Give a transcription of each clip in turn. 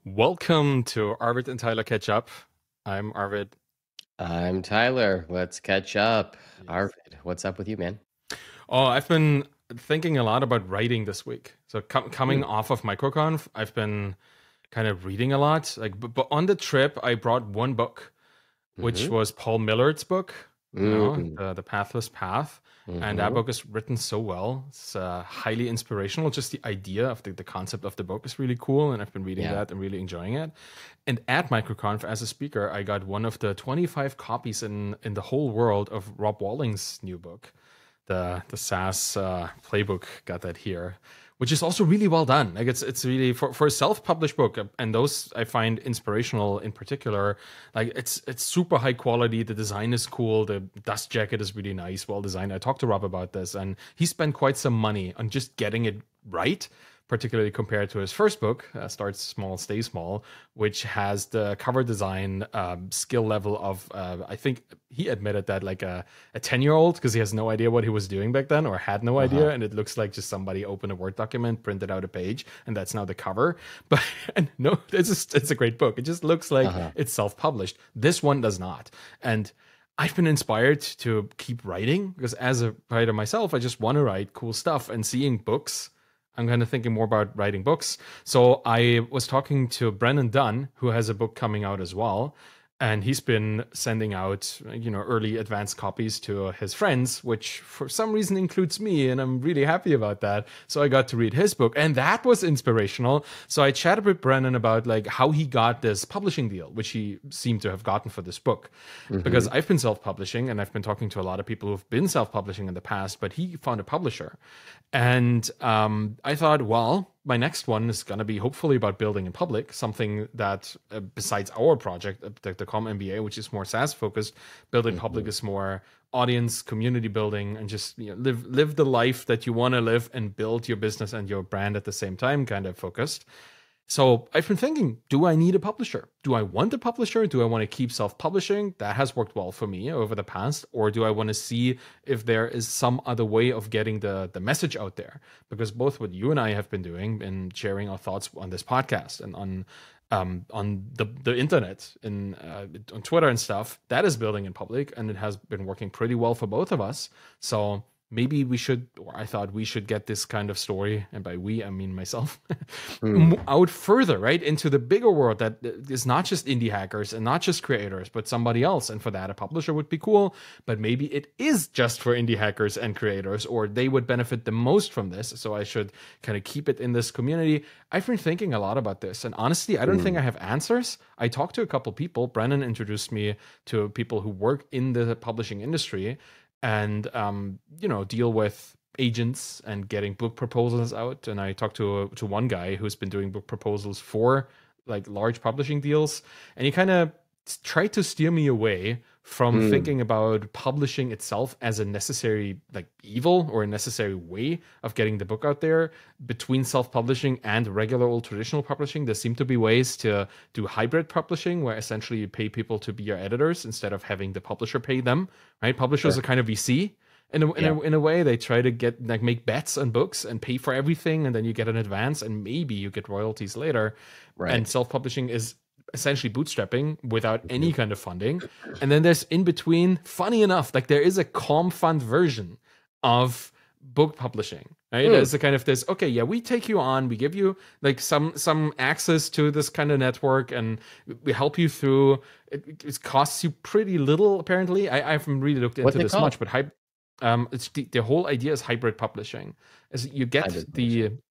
Welcome to Arvid and Tyler Catch Up. I'm Arvid. I'm Tyler. Let's catch up. Yes. Arvid, what's up with you, man? Oh, I've been thinking a lot about writing this week. So coming Hmm. off of MicroConf, I've been kind of reading a lot. But on the trip, I brought one book, which Mm-hmm. was Paul Millard's book, Mm-hmm. the Pathless Path. And that Mm-hmm. book is written so well. It's highly inspirational. Just the idea of the concept of the book is really cool. And I've been reading Yeah. that and really enjoying it. And at MicroConf, as a speaker, I got one of the 25 copies in the whole world of Rob Walling's new book, the SaaS playbook. Got that here, which is also really well done. Like it's really for a self-published book, and those I find inspirational in particular. Like it's super high quality. The design is cool. The dust jacket is really nice, well designed. I talked to Rob about this, and he spent quite some money on just getting it right, particularly compared to his first book, Start Small, Stay Small, which has the cover design skill level of, I think he admitted that like a 10-year-old, because he has no idea what he was doing back then or had no Uh-huh. idea. And it looks like just somebody opened a Word document, printed out a page, and that's now the cover. But and no, it's a great book. It just looks like Uh-huh. it's self-published. This one does not. And I've been inspired to keep writing because as a writer myself, I just want to write cool stuff, and seeing books, I'm kind of thinking more about writing books. So I was talking to Brennan Dunn, who has a book coming out as well. And he's been sending out, early advanced copies to his friends, which for some reason includes me. And I'm really happy about that. So I got to read his book, and that was inspirational. So I chatted with Brennan about like how he got this publishing deal, which he seemed to have gotten for this book, because Mm-hmm. I've been self-publishing and I've been talking to a lot of people who've been self-publishing in the past, but he found a publisher. And I thought, well, my next one is going to be hopefully about building in public, something that, besides our project, the Com MBA, which is more SaaS focused, build in public Mm-hmm. is more audience, community building, and just live the life that you want to live and build your business and your brand at the same time, kind of focused. So I've been thinking, do I need a publisher? Do I want a publisher? Do I want to keep self-publishing? That has worked well for me over the past. Or do I want to see if there is some other way of getting the message out there? Because both what you and I have been doing and sharing our thoughts on this podcast and on the internet and on Twitter and stuff, that is building in public, and it has been working pretty well for both of us. So maybe we should, or I thought we should get this kind of story, and by we I mean myself, Hmm. out further, right, into the bigger world that is not just indie hackers and not just creators, but somebody else. And for that, a publisher would be cool, but maybe it is just for indie hackers and creators, or they would benefit the most from this. So I should kind of keep it in this community. I've been thinking a lot about this, and honestly, I don't think Hmm. I have answers. I talked to a couple people. Brennan introduced me to people who work in the publishing industry, and deal with agents and getting book proposals out. And I talked to one guy who's been doing book proposals for like large publishing deals, and he kind of tried to steer me away from Hmm. thinking about publishing itself as a necessary like evil or a necessary way of getting the book out there. Between self-publishing and regular old traditional publishing, there seem to be ways to do hybrid publishing where essentially you pay people to be your editors instead of having the publisher pay them, right? Publishers Sure. are kind of VC Yeah. in a way. They try to get like make bets on books and pay for everything, and then you get an advance and maybe you get royalties later. Right. And self-publishing is essentially bootstrapping without Mhm. any kind of funding. And then there's in between, funny enough, like there is a calm fund version of book publishing, right? Hmm. There's a kind of this, okay, yeah, we take you on, we give you like some access to this kind of network, and we help you through. It costs you pretty little, apparently. I haven't really looked What's into it this called? much, but it's the whole idea is hybrid publishing. As you get Hybrid the, publishing.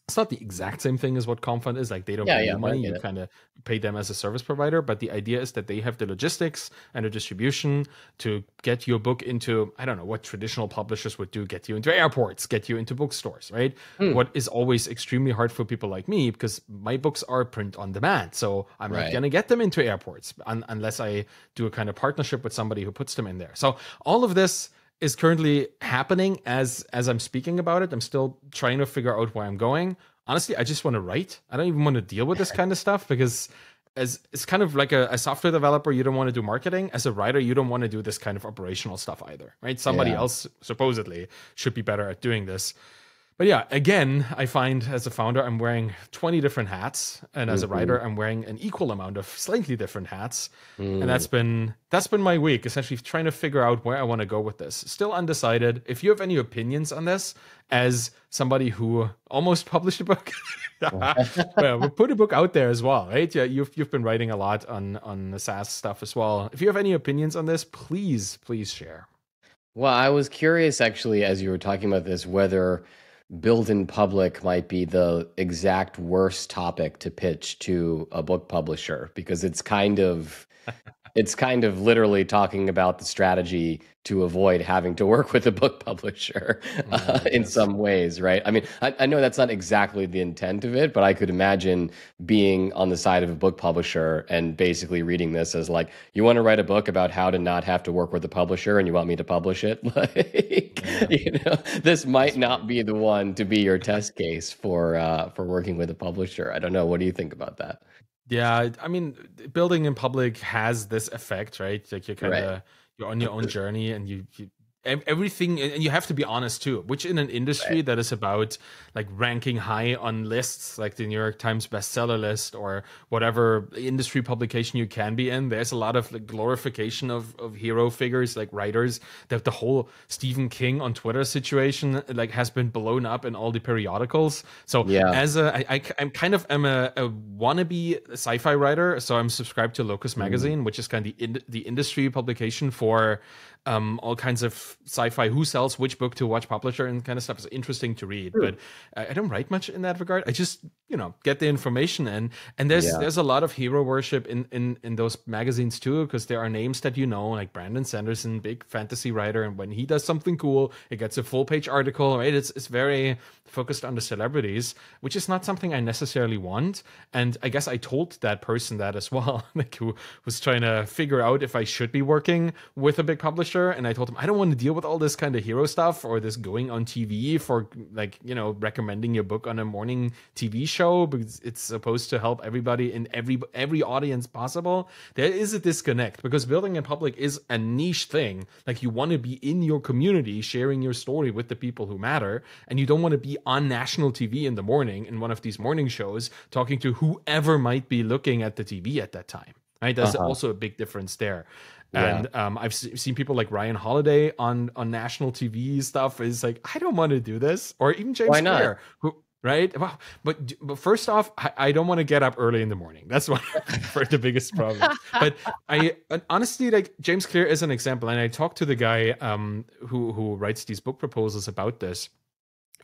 it's not the exact same thing as what Comfund is. Like they don't Yeah, pay yeah, you I money; get you it. kind of pay them as a service provider. But the idea is that they have the logistics and the distribution to get your book into, I don't know what traditional publishers would do, get you into airports, get you into bookstores, right? Hmm. What is always extremely hard for people like me, because my books are print on demand, so I'm not Right. gonna get them into airports unless I do a kind of partnership with somebody who puts them in there. So all of this is currently happening as I'm speaking about it. I'm still trying to figure out where I'm going. Honestly, I just want to write. I don't even want to deal with this kind of stuff, because as it's kind of like a software developer, you don't want to do marketing. As a writer, you don't want to do this kind of operational stuff either, right? Somebody Yeah. else supposedly should be better at doing this. But yeah, again, I find as a founder, I'm wearing 20 different hats, and as a Hmm. writer, I'm wearing an equal amount of slightly different hats. And Mm. that's been my week, essentially trying to figure out where I want to go with this. Still undecided. If you have any opinions on this, as somebody who almost published a book, well, we put a book out there as well, right? Yeah, you've been writing a lot on the SaaS stuff as well. If you have any opinions on this, please share. Well, I was curious actually, as you were talking about this, whether build in public might be the exact worst topic to pitch to a book publisher because it's kind of literally talking about the strategy to avoid having to work with a book publisher in Yes. some ways, right? I mean, I know that's not exactly the intent of it, but I could imagine being on the side of a book publisher and basically reading this as like, you want to write a book about how to not have to work with a publisher and you want me to publish it? Like, Yeah, this might that's funny. not be the one to be your test case for working with a publisher. I don't know. What do you think about that? Yeah, I mean, building in public has this effect, right? Like Right. you're on your own journey, and everything, and you have to be honest too. Which in an Right. industry that is about like ranking high on lists, like the New York Times bestseller list or whatever industry publication you can be in, there's a lot of like glorification of hero figures, like writers. That the whole Stephen King on Twitter situation like has been blown up in all the periodicals. So Yeah. as I'm kind of am a wannabe sci-fi writer, so I'm subscribed to Locus Mm. magazine, which is kind of the industry publication for all kinds of sci-fi, who sells which book to which publisher and kind of stuff. Is interesting to read, Hmm. but I don't write much in that regard. I just get the information in, and Yeah. there's a lot of hero worship in those magazines too, because there are names that like Brandon Sanderson, big fantasy writer, and when he does something cool, it gets a full page article, right? It's very focused on the celebrities, which is not something I necessarily want. And I guess I told that person that as well, like who was trying to figure out if I should be working with a big publisher. And I told him I don't want to deal with all this kind of hero stuff or this going on TV for like, recommending your book on a morning TV show because it's supposed to help everybody in every audience possible. There is a disconnect because building in public is a niche thing. Like you want to be in your community sharing your story with the people who matter, and you don't want to be on national TV in the morning in one of these morning shows talking to whoever might be looking at the TV at that time. Right, there's Uh-huh. also a big difference there. Yeah. And I've seen people like Ryan Holiday on national TV stuff is like, I don't want to do this, or even Why James not? Clear, who right. Well, but first off, I don't want to get up early in the morning. That's one for the biggest problem. But honestly, like James Clear is an example, and I talked to the guy who writes these book proposals about this.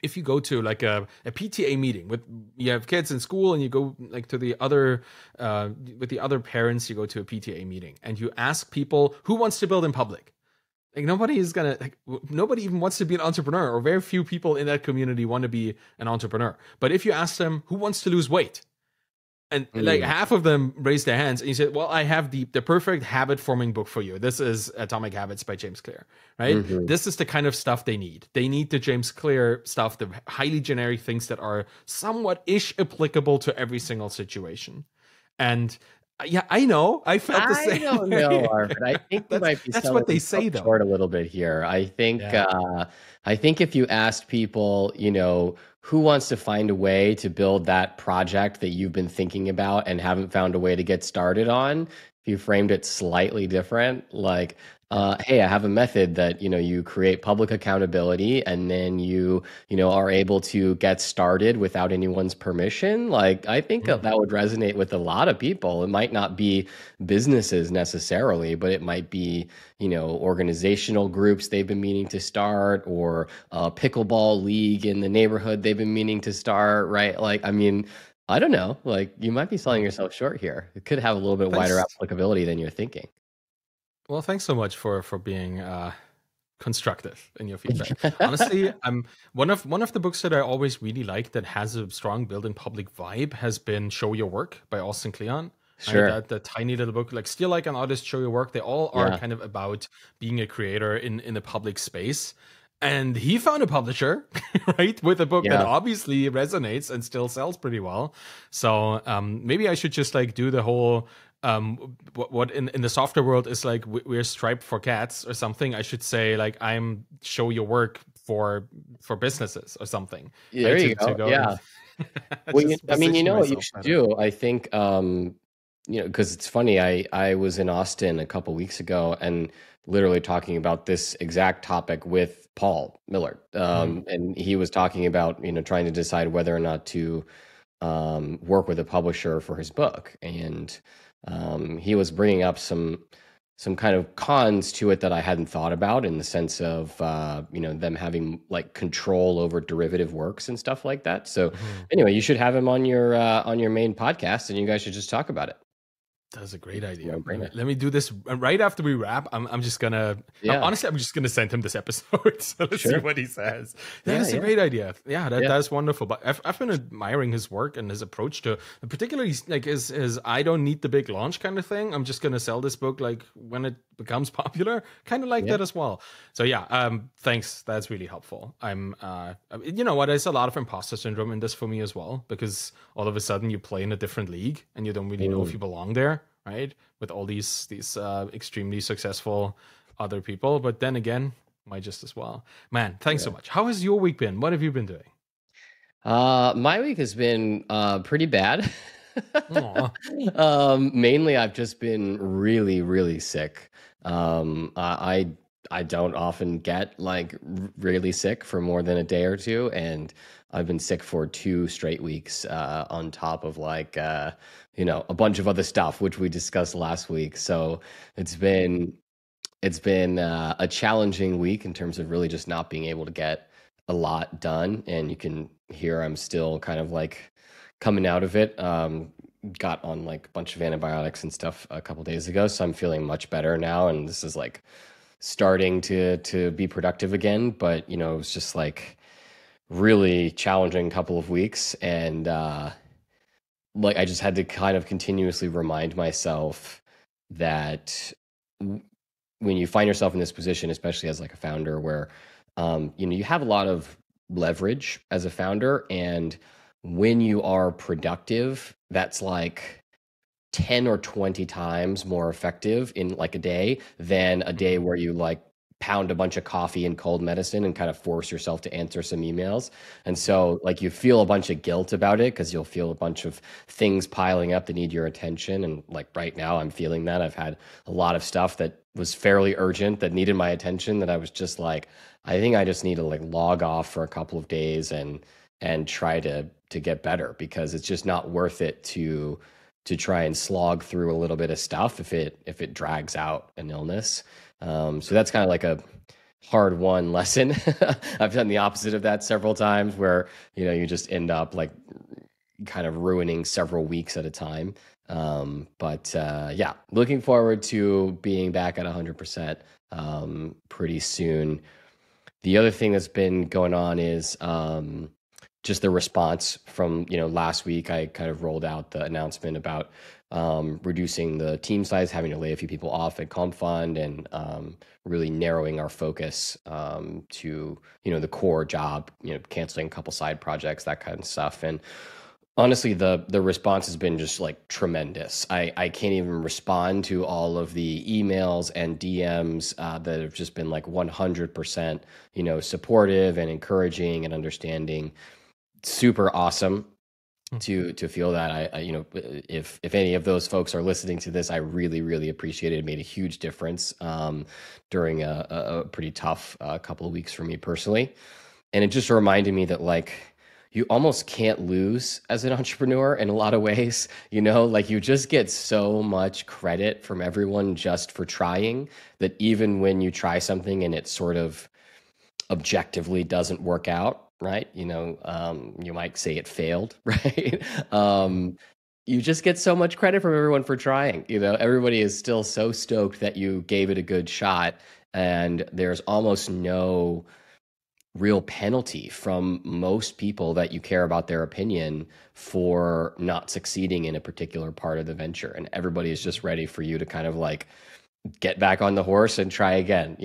If you go to like a PTA meeting with you have kids in school and you go like to the other with the other parents, you go to a PTA meeting and you ask people who wants to build in public. Like nobody is gonna like nobody even wants to be an entrepreneur, or very few people in that community want to be an entrepreneur. But if you ask them who wants to lose weight, and like Mm. half of them raised their hands and you said, well, I have the perfect habit forming book for you. This is Atomic Habits by James Clear, right? Hmm. This is the kind of stuff they need the James Clear stuff, the highly generic things that are somewhat ish applicable to every single situation. And yeah, I know I felt the I same don't know, way. Arvid. I think you might be That's selling what they yourself say though. short a little bit here. Yeah. I think if you asked people, who wants to find a way to build that project that you've been thinking about and haven't found a way to get started on, if you framed it slightly different, like, hey, I have a method that, you create public accountability and then you are able to get started without anyone's permission. Like, I think that Mm. would resonate with a lot of people. It might not be businesses necessarily, but it might be, organizational groups they've been meaning to start or a pickleball league in the neighborhood they've been meaning to start, right? Like, I mean, I don't know. Like, you might be selling yourself short here. It could have a little bit wider Thanks. applicability than you're thinking. Well, thanks so much for being constructive in your feedback. Honestly, I'm one of the books that I always really like that has a strong build in public vibe has been Show Your Work by Austin Kleon. Right, Sure. that tiny little book, like Steal Like an Artist, Show Your Work. They all are Yeah. kind of about being a creator in the public space. And he found a publisher, right, with a book that Yeah. obviously resonates and still sells pretty well. So maybe I should just like do the whole what in the software world is like we're striped for cats or something. I should say like I'm Show Your Work for businesses or something, There right? To you to go. go and Yeah. Well, just I mean, you position know what you myself should better. do? I think, because it's funny, I was in Austin a couple weeks ago and literally talking about this exact topic with Paul Millerd. Mm, And he was talking about, trying to decide whether or not to work with a publisher for his book. And he was bringing up some kind of cons to it that I hadn't thought about in the sense of them having like control over derivative works and stuff like that. So mhm. anyway, you should have him on your main podcast, and you guys should just talk about it. That's a great idea. No Let me brainer. let me do this right after we wrap. I'm just gonna Yeah, honestly, I'm just gonna send him this episode. So let's see sure. what he says. Yeah, Yeah, that's a yeah, great idea. Yeah, yeah, that's wonderful. But I've been admiring his work and his approach to, particularly like his I don't need the big launch kind of thing. I'm just gonna sell this book like when it becomes popular, kind of like yeah. that as well. So yeah, thanks. That's really helpful. You know what? There's a lot of imposter syndrome in this for me as well, because all of a sudden you play in a different league and you don't really know if Mm, you belong there, right? With all these extremely successful other people, but then again, might just as well. Man, thanks so yeah. much. How has your week been? What have you been doing? My week has been pretty bad. Aw. Mainly, I've just been really, really sick. I don't often get like really sick for more than a day or two, and I've been sick for 2 straight weeks on top of like a bunch of other stuff which we discussed last week. So it's been it's been a challenging week in terms of really just not being able to get a lot done. And you can hear I'm still kind of like coming out of it. Got on like a bunch of antibiotics and stuff a couple days ago, so I'm feeling much better now. And this is like starting to be productive again. But it was just like really challenging couple of weeks, and like I just had to kind of continuously remind myself that when you find yourself in this position, especially as like a founder, where you have a lot of leverage as a founder, and when you are productive, that's like 10 or 20 times more effective in like a day than a day Mhm. where you like pound a bunch of coffee and cold medicine and kind of force yourself to answer some emails. And so like you feel a bunch of guilt about it because you'll feel a bunch of things piling up that need your attention. And like right now I'm feeling that. I've had a lot of stuff that was fairly urgent that needed my attention that I was just like, I think I just need to like log off for a couple of days and try to get better, because it's just not worth it to try and slog through a little bit of stuff if it drags out an illness. So that's kind of like a hard won lesson. I've done the opposite of that several times, where you just end up like kind of ruining several weeks at a time. But yeah, looking forward to being back at 100% pretty soon. The other thing that's been going on is just the response from last week. I kind of rolled out the announcement about reducing the team size, having to lay a few people off at Comp Fund, and really narrowing our focus to the core job, canceling a couple side projects, that kind of stuff. And honestly, the response has been just like tremendous. I can't even respond to all of the emails and DMs that have just been like 100% supportive and encouraging and understanding. Super awesome to feel that. If any of those folks are listening to this, I really really appreciate it. It made a huge difference during a pretty tough couple of weeks for me personally. And it just reminded me that like you almost can't lose as an entrepreneur in a lot of ways. Like you just get so much credit from everyone just for trying, that even when you try something and it sort of objectively doesn't work out, right? You might say it failed, right? um, you just get so much credit from everyone for trying. Everybody is still so stoked that you gave it a good shot, and there's almost no real penalty from most people that you care about their opinion for not succeeding in a particular part of the venture, and everybody is just ready for you to kind of like get back on the horse and try again.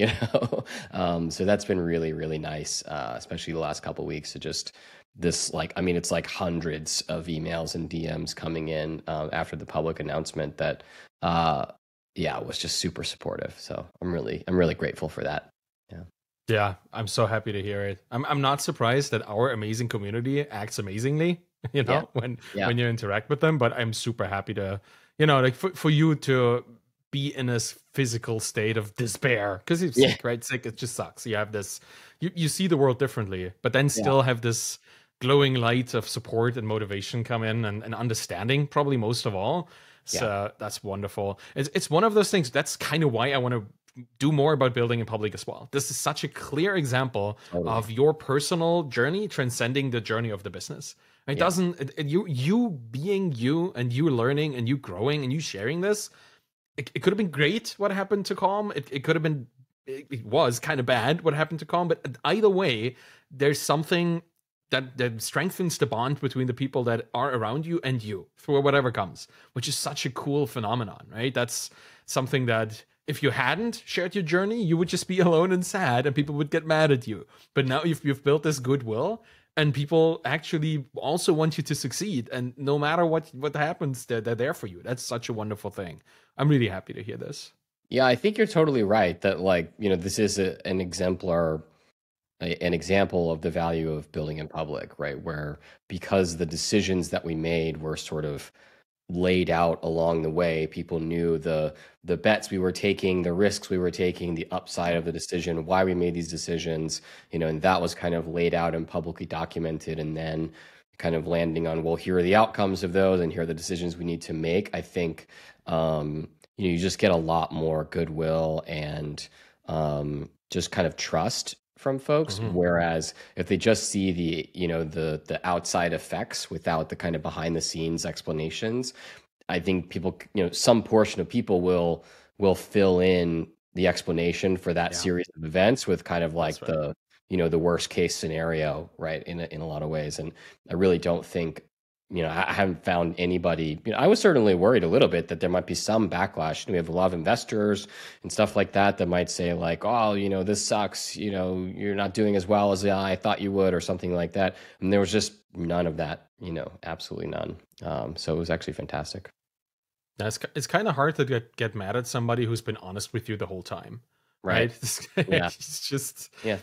So that's been really really nice, especially the last couple of weeks. To just this, like, I mean, it's like hundreds of emails and DMs coming in after the public announcement that yeah, was just super supportive. So I'm really grateful for that. Yeah. Yeah, I'm so happy to hear it. I'm not surprised that our amazing community acts amazingly, Yeah. Yeah. when you interact with them, but I'm super happy to, like for you to be in this physical state of despair because you're Yeah. sick, right? Sick, it just sucks. You have this, you see the world differently, but then Yeah. still have this glowing light of support and motivation come in, and understanding, probably most of all. Yeah. So that's wonderful. It's one of those things. That's kind of why I want to do more about building in public as well. This is such a clear example Totally. of your personal journey transcending the journey of the business. It Yeah. doesn't you being you, and you learning and you growing and you sharing this. It could have been great what happened to Calm. It could have been, it was kind of bad what happened to Calm, but either way, there's something that strengthens the bond between the people that are around you and you through whatever comes, which is such a cool phenomenon, right? That's something that if you hadn't shared your journey, you would just be alone and sad, and people would get mad at you. But now you've built this goodwill, and people actually also want you to succeed. And no matter what happens, they're there for you. That's such a wonderful thing. I'm really happy to hear this. Yeah, I think you're totally right that, like, this is an example of the value of building in public, right? Where because the decisions that we made were sort of laid out along the way, people knew the bets we were taking, the risks we were taking, the upside of the decision, why we made these decisions, and that was kind of laid out and publicly documented, and then kind of landing on, well, here are the outcomes of those, and here are the decisions we need to make. I think you just get a lot more goodwill and just kind of trust from folks. Mhm. Whereas if they just see the outside effects without the kind of behind the scenes explanations, I think people, some portion of people will fill in the explanation for that Yeah, series of events with kind of like that's right. the worst case scenario, right? In a lot of ways. And I really don't think, I haven't found anybody, I was certainly worried a little bit that there might be some backlash. We have a lot of investors and stuff like that might say like, oh, this sucks, you're not doing as well as I thought you would, or something like that. And there was just none of that, absolutely none. So it was actually fantastic. It's kind of hard to get mad at somebody who's been honest with you the whole time, Right. right? Yeah. It's just Yeah.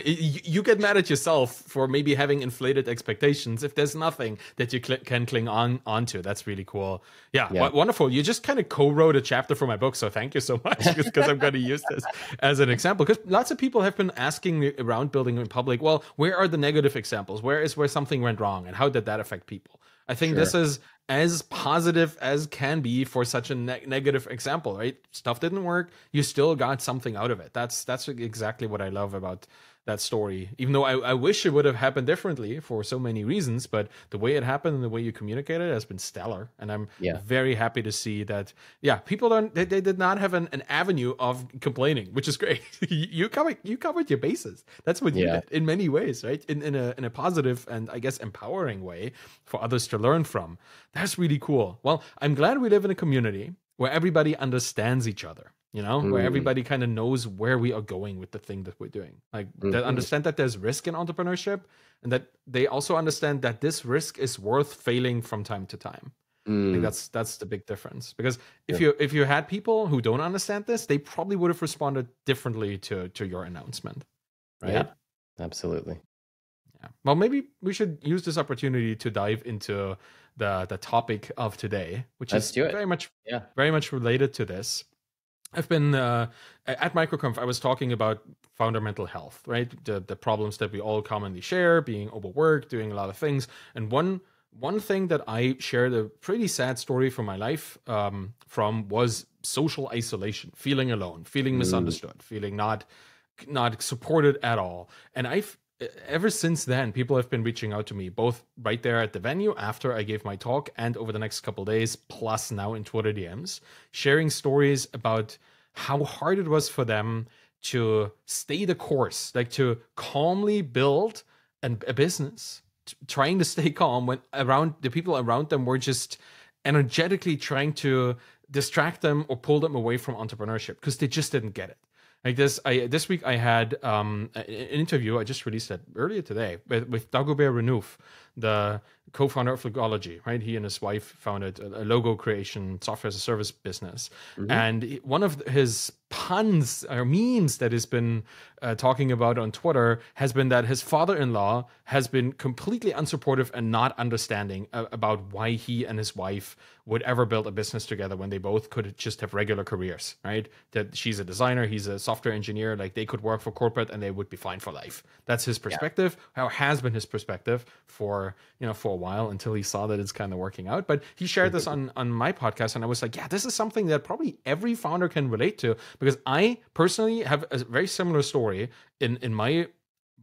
you get mad at yourself for maybe having inflated expectations if there's nothing that you can cling onto. That's really cool. Yeah, Yeah. wonderful. You just kind of co-wrote a chapter for my book, so thank you so much, because I'm going to use this as an example. Because lots of people have been asking me around building in public, well, where are the negative examples? Where something went wrong, and how did that affect people? I think Sure. this is as positive as can be for such a negative example, right? Stuff didn't work, you still got something out of it. That's exactly what I love about that story. Even though I wish it would have happened differently for so many reasons, but the way it happened and the way you communicated has been stellar. And I'm Yeah. very happy to see that, yeah, people don't, they did not have an avenue of complaining, which is great. You covered your bases. That's what you Yeah. did in many ways, right? In a positive and I guess empowering way for others to learn from. That's really cool. Well, I'm glad we live in a community where everybody understands each other, where Mm. everybody kind of knows where we are going with the thing that we're doing. Like, they Mhm. understand that there's risk in entrepreneurship, and that they also understand that this risk is worth failing from time to time. I think Mm. that's the big difference. Because Yeah. if you had people who don't understand this, they probably would have responded differently to your announcement, right? Yeah. Absolutely. Yeah. Well, maybe we should use this opportunity to dive into the topic of today, which Let's is do it. Yeah. very much related to this. I've been at MicroConf. I was talking about founder mental health, right? The problems that we all commonly share, being overworked, doing a lot of things. And one thing that I shared a pretty sad story from my life from was social isolation, feeling alone, feeling Mm. misunderstood, feeling not supported at all. And I've ever since then, people have been reaching out to me, both right there at the venue after I gave my talk and over the next couple of days, plus now in Twitter DMs, sharing stories about how hard it was for them to stay the course, like to calmly build a business, trying to stay calm when around the people around them were just energetically trying to distract them or pull them away from entrepreneurship because they just didn't get it. Like this week I had an interview I just released it earlier today with Dagobert Renouf, the co-founder of Logology, right? He and his wife founded a logo creation software as a service business. Mm-hmm. And one of his puns or memes that he's been talking about on Twitter has been that his father-in-law has been completely unsupportive and not understanding about why he and his wife would ever build a business together when they both could just have regular careers, right? That she's a designer, he's a software engineer, like they could work for corporate and they would be fine for life. That's his Yeah. perspective, how has been his perspective for, for a while until he saw that it's kind of working out. But he shared this on my podcast and I was like, yeah, this is something that probably every founder can relate to, because I personally have a very similar story in my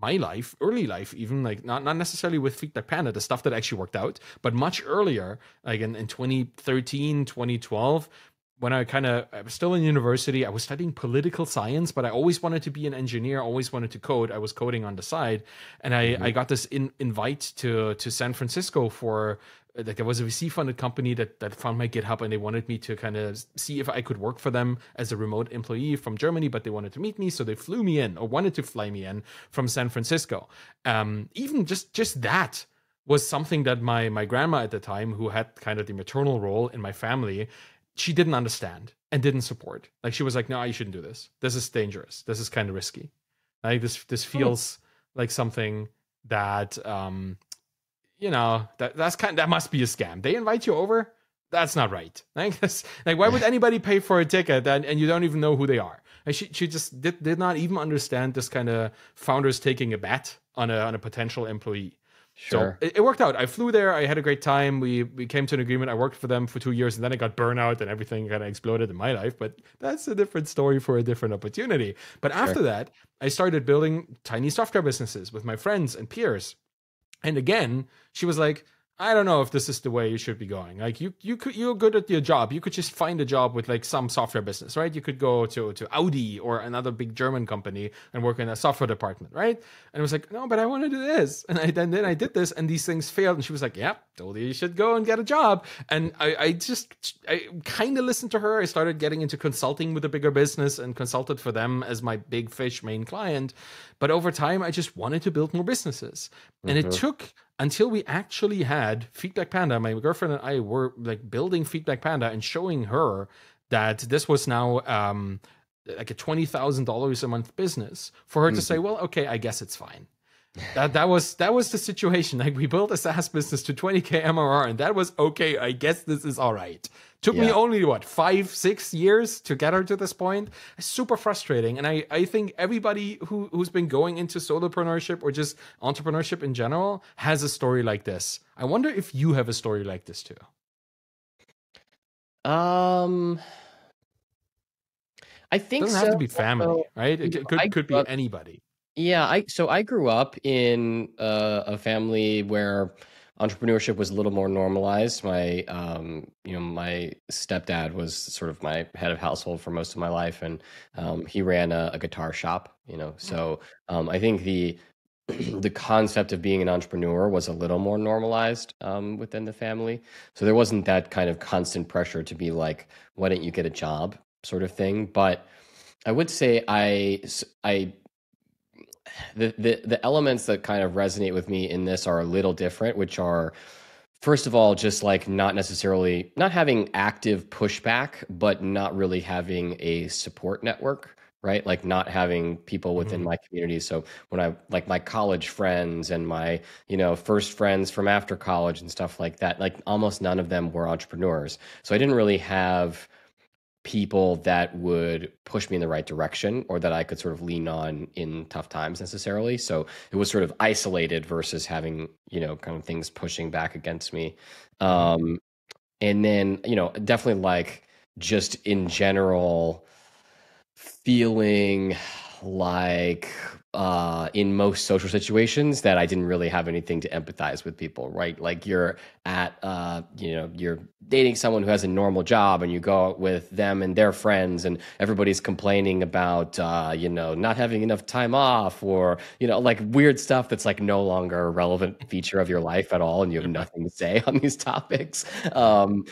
life, early life, even, like not necessarily with Feedback Panda, the stuff that actually worked out, but much earlier, like in 2013, 2012, when I was still in university, I was studying political science, but I always wanted to be an engineer, always wanted to code. I was coding on the side. And I got this invite to San Francisco for, like, there was a VC funded company that found my GitHub and they wanted me to kind of see if I could work for them as a remote employee from Germany, but they wanted to meet me. So they flew me in, or wanted to fly me in from San Francisco. Even just that was something that my grandma at the time, who had kind of the maternal role in my family, she didn't understand and didn't support. Like, she was like, no, you shouldn't do this. This is dangerous. This is kind of risky. Like, this feels like something that that must be a scam. They invite you over. That's not right. Like, why would anybody pay for a ticket and you don't even know who they are? And she just did not even understand this kind of founders taking a bet on a potential employee. Sure. So it worked out. I flew there. I had a great time. We came to an agreement. I worked for them for 2 years, and then I got burnout, and everything kind of exploded in my life. But that's a different story for a different opportunity. But after that, I started building tiny software businesses with my friends and peers. And again, she was like, I don't know if this is the way you should be going. Like, you're good at your job. You could just find a job with like some software business, right? You could go to Audi or another big German company and work in a software department, right? And I was like, no, but I want to do this. And then I did this, and these things failed. And she was like, yeah, told you should go and get a job. And I kind of listened to her. I started getting into consulting with a bigger business and consulted for them as my big fish main client. But over time, I just wanted to build more businesses. And it took until we actually had Feedback Panda. My girlfriend and I were like building Feedback Panda and showing her that this was now like a $20,000 a month business, for her to say, well, okay, I guess it's fine. That was the situation. Like, we built a SaaS business to 20K MRR, and that was okay. I guess this is all right. Took me only 5-6 years to get her to this point. It's super frustrating. And I think everybody who's been going into solopreneurship or just entrepreneurship in general has a story like this. I wonder if you have a story like this too. I think it doesn't have to be family, right? It could be anybody. Yeah, I grew up in a family where entrepreneurship was a little more normalized. My my stepdad was sort of my head of household for most of my life, and he ran a guitar shop. So I think the the concept of being an entrepreneur was a little more normalized within the family. So there wasn't that kind of constant pressure to be like, why don't you get a job, sort of thing. But I would say the elements that kind of resonate with me in this are a little different, which are, first of all, just like not having active pushback, but not really having a support network, right? Like, not having people within my community. So when I, like, my college friends and my, first friends from after college and stuff like that, like, almost none of them were entrepreneurs. So I didn't really have people that would push me in the right direction, or that I could sort of lean on in tough times necessarily. So it was sort of isolated versus having, kind of things pushing back against me. And then, definitely, like, just in general, feeling like in most social situations that I didn't really have anything to empathize with people, right? Like, you're at you're dating someone who has a normal job, and you go out with them and their friends, and everybody's complaining about not having enough time off, or like weird stuff that's like no longer a relevant feature of your life at all, and you have nothing to say on these topics. That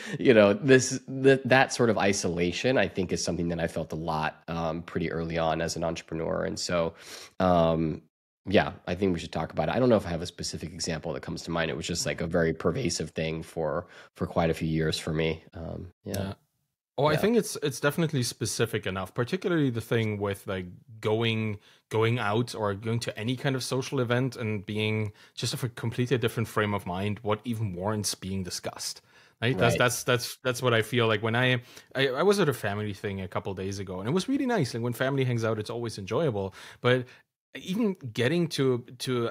sort of isolation, I think, is something that I felt a lot pretty early on as an entrepreneur. And so Yeah, I think we should talk about it. I don't know if I have a specific example that comes to mind. It was just like a very pervasive thing for quite a few years for me. Yeah, Yeah. Oh, I yeah, think it's definitely specific enough, particularly the thing with like going out or going to any kind of social event and being just of a completely different frame of mind, what even warrants being discussed. Right? That's right. that's that's that's what I feel like when I was at a family thing a couple days ago, and it was really nice. Like when family hangs out, it's always enjoyable. But even getting to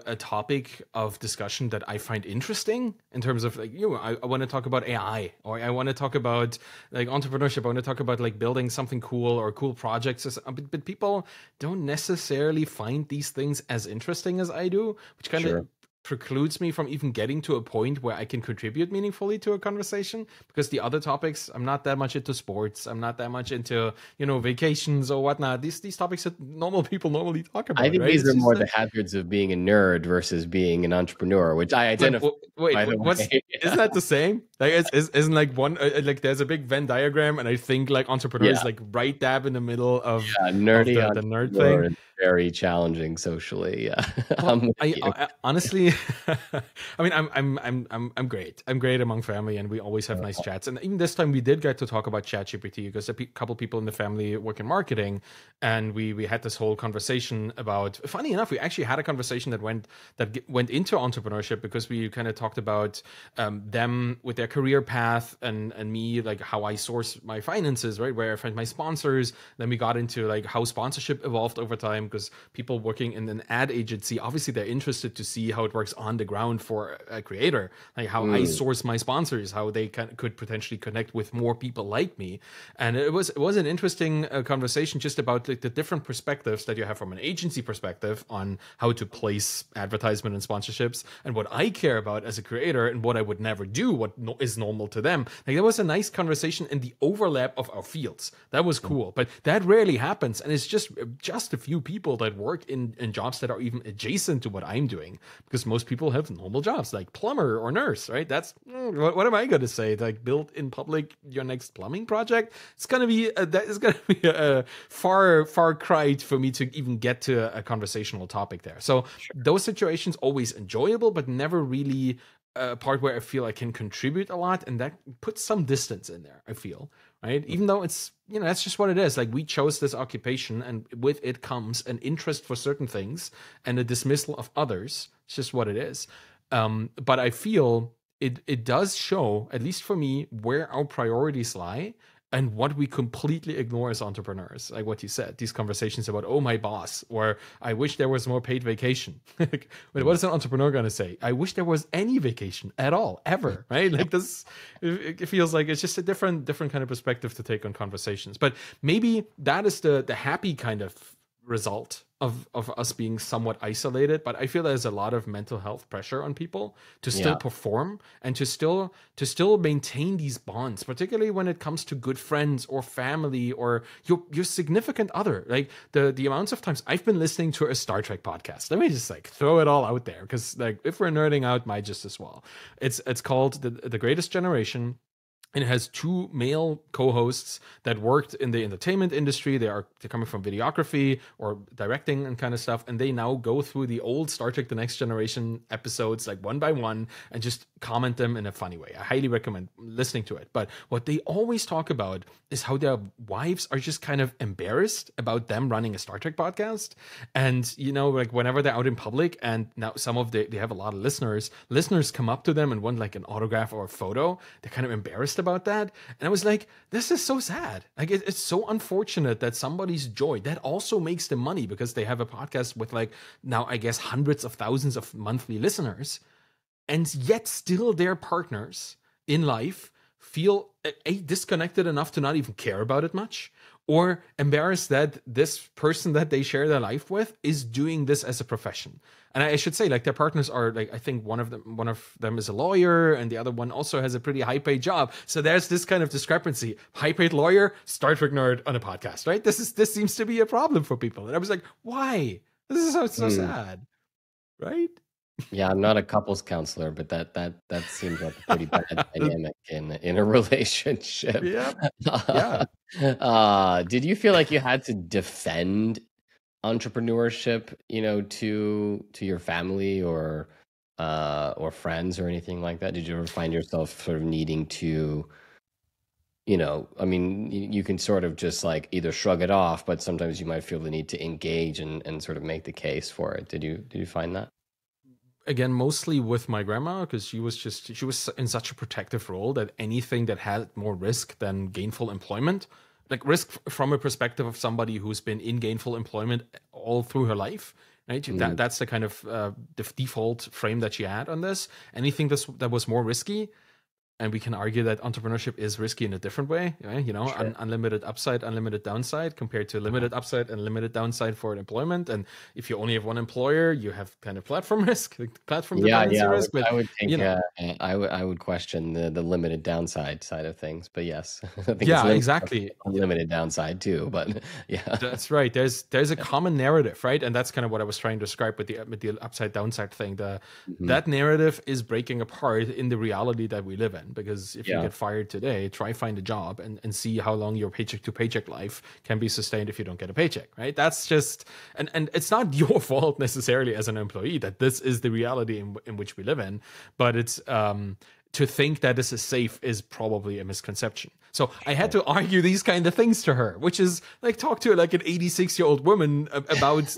a topic of discussion that I find interesting in terms of like I want to talk about AI, or I want to talk about like entrepreneurship, I want to talk about like building something cool or cool projects, but people don't necessarily find these things as interesting as I do, which kind of Sure. precludes me from even getting to a point where I can contribute meaningfully to a conversation, because the other topics, I'm not that much into sports, I'm not that much into vacations or whatnot, these topics that normal people normally talk I about, think right? these It's are just more the like, hazards of being a nerd versus being an entrepreneur, which I but identify, wait, by the what's way. isn't that the same? Like, isn't like one like there's a big Venn diagram, and I think like entrepreneur is Yeah, like right dab in the middle yeah, of nerdy the nerd thing. entrepreneur is very challenging socially. Yeah, I'm Well, with you. I honestly, I mean, I'm great. I'm great among family, and we always have nice chats. And even this time, we did get to talk about ChatGPT because a couple people in the family work in marketing, and we had this whole conversation about. Funny enough, we actually had a conversation went into entrepreneurship, because we kind of talked about them with their career path, and me, like how I source my finances, right, where I find my sponsors. Then we got into like how sponsorship evolved over time, because people working in an ad agency, obviously they're interested to see how it works on the ground for a creator, like how I Mm, source my sponsors, how they could potentially connect with more people like me. And it was an interesting conversation just about like the different perspectives that you have from an agency perspective on how to place advertisement and sponsorships, and what I care about as a creator, and what I would never do, what is normal to them. Like there was a nice conversation in the overlap of our fields. That was cool, but that rarely happens, and it's just a few people that work in jobs that are even adjacent to what I'm doing, because most people have normal jobs like plumber or nurse, right? That's what am I going to say? Like build in public your next plumbing project? It's gonna be that is gonna be a far cry for me to even get to a conversational topic there. So those situations always enjoyable, but never really a part where I feel I can contribute a lot, and that puts some distance in there, I feel, right? Even though it's, that's just what it is. Like we chose this occupation, and with it comes an interest for certain things and a dismissal of others. It's just what it is. But I feel it does show, at least for me, where our priorities lie and what we completely ignore as entrepreneurs. Like what you said, these conversations about, oh, my boss, or I wish there was more paid vacation. Like, wait, what is an entrepreneur going to say? I wish there was any vacation at all, ever, right? Like this, it feels like it's just a different kind of perspective to take on conversations. But maybe that is the happy kind of result of us being somewhat isolated. But I feel there's a lot of mental health pressure on people to still yeah. perform and to still maintain these bonds, particularly when it comes to good friends or family or your significant other. Like the amounts of times I've been listening to a Star Trek podcast. Let me just like throw it all out there, because like if we're nerding out, might just as well. It's called the Greatest Generation, and it has two male co-hosts that worked in the entertainment industry. They're coming from videography or directing and kind of stuff, and they now go through the old Star Trek: The Next Generation episodes like one by one and just comment them in a funny way. I highly recommend listening to it. But what they always talk about is how their wives are just kind of embarrassed about them running a Star Trek podcast, and like whenever they're out in public, and now they have a lot of listeners come up to them and want like an autograph or a photo, they're kind of embarrassed about that. And I was like, this is so sad. Like it's so unfortunate that somebody's joy that also makes them money, because they have a podcast with like now I guess hundreds of thousands of monthly listeners, and yet still their partners in life feel disconnected enough to not even care about it much, or embarrassed that this person that they share their life with is doing this as a profession. And I should say, like, their partners are like, I think one of them is a lawyer, and the other one also has a pretty high paid job. So there's this kind of discrepancy: high paid lawyer, Star Trek nerd on a podcast, right? This seems to be a problem for people. And I was like, why? This is so Mm. sad, right? Yeah, I'm not a couples counselor, but that seems like a pretty bad dynamic in a relationship. Yeah, yeah. Did you feel like you had to defend entrepreneurship, to your family or friends or anything like that? Did you ever find yourself sort of needing to, I mean, you can sort of just like either shrug it off, but sometimes you might feel the need to engage and sort of make the case for it. Did you find that? Again, mostly with my grandma, because she was in such a protective role that anything that had more risk than gainful employment, like risk from a perspective of somebody who's been in gainful employment all through her life, right? Mm, That's the kind of the default frame that she had on this. Anything that was more risky, and we can argue that entrepreneurship is risky in a different way, right? sure. Unlimited upside, unlimited downside, compared to limited upside and limited downside for employment. And if you only have one employer, you have kind of platform risk, like platform Yeah, dependency yeah, I would, risk. But I would you think know, I would question the limited downside side of things, but yes, I think it's yeah, limited exactly. unlimited downside too. But yeah. That's right. There's a common narrative, right? And that's kind of what I was trying to describe with the upside downside thing. Mhm. That narrative is breaking apart in the reality that we live in. Because if you Yeah, get fired today, try find a job and see how long your paycheck to paycheck life can be sustained if you don't get a paycheck, right? That's just and it's not your fault necessarily as an employee that this is the reality in which we live in, but it's to think that this is safe is probably a misconception. So I had sure. to argue these kind of things to her, which is like talk to like an 86-year-old woman about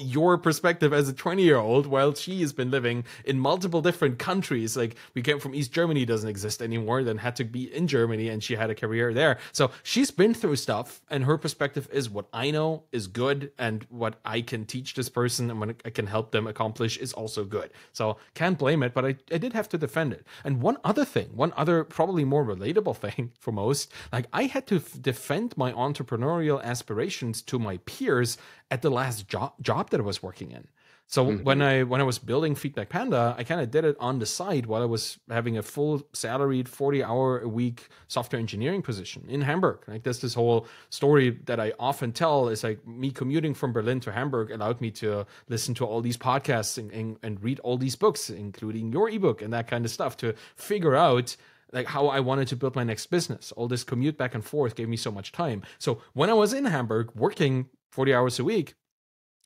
your perspective as a 20-year-old while she has been living in multiple different countries. Like we came from East Germany, doesn't exist anymore, then had to be in Germany, and she had a career there. So she's been through stuff, and her perspective is what I know is good, and what I can teach this person and what I can help them accomplish is also good. So can't blame it, but I did have to defend it. And one other probably more relatable thing for most, like I had to defend my entrepreneurial aspirations to my peers at the last job that I was working in. So Hmm. when I was building Feedback Panda, I kind of did it on the side while I was having a full salaried 40-hour a week software engineering position in Hamburg. Like there's this whole story that I often tell is like me commuting from Berlin to Hamburg allowed me to listen to all these podcasts and read all these books, including your ebook and that kind of stuff, to figure out like how I wanted to build my next business. All this commute back and forth gave me so much time. So when I was in Hamburg working 40 hours a week,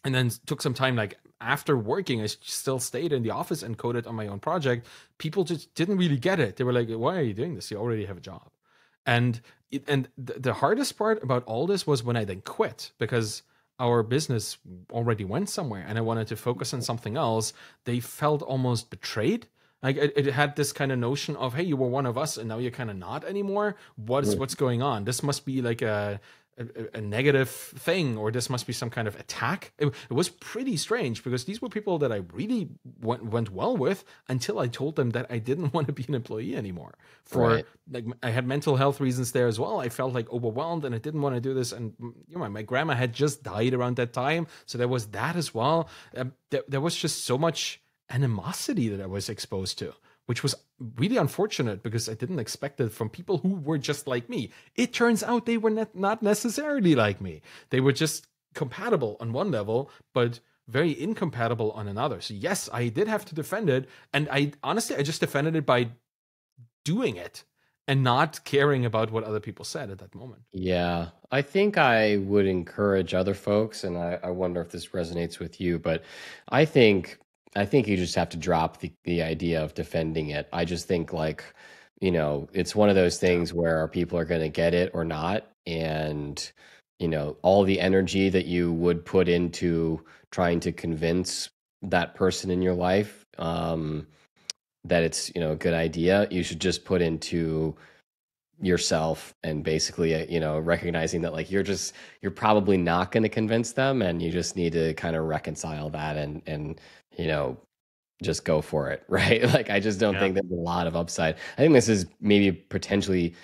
and then took some time like after working, I still stayed in the office and coded on my own project. People just didn't really get it. They were like, why are you doing this? You already have a job. And the hardest part about all this was when I then quit, because our business already went somewhere and I wanted to focus on something else. They felt almost betrayed. Like it had this kind of notion of, hey, you were one of us and now you're kind of not anymore. What's going on? This must be like a negative thing, or this must be some kind of attack. It was pretty strange, because these were people that I really went well with until I told them that I didn't want to be an employee anymore. For Right. like, I had mental health reasons there as well. I felt like overwhelmed and I didn't want to do this. And my grandma had just died around that time, so there was that as well. There was just so much animosity that I was exposed to, which was really unfortunate because I didn't expect it from people who were just like me. It turns out they were not necessarily like me. They were just compatible on one level, but very incompatible on another. So yes, I did have to defend it, and I honestly I just defended it by doing it and not caring about what other people said at that moment. Yeah, I think I would encourage other folks, and I wonder if this resonates with you, but I think I think you just have to drop the idea of defending it. I just think like, it's one of those Yeah. things where people are going to get it or not, and all the energy that you would put into trying to convince that person in your life that it's a good idea, you should just put into yourself and basically recognizing that like you're probably not going to convince them, and you just need to kind of reconcile that and you know just go for it. Right, like I just don't Yeah. think there's a lot of upside. I think this is maybe potentially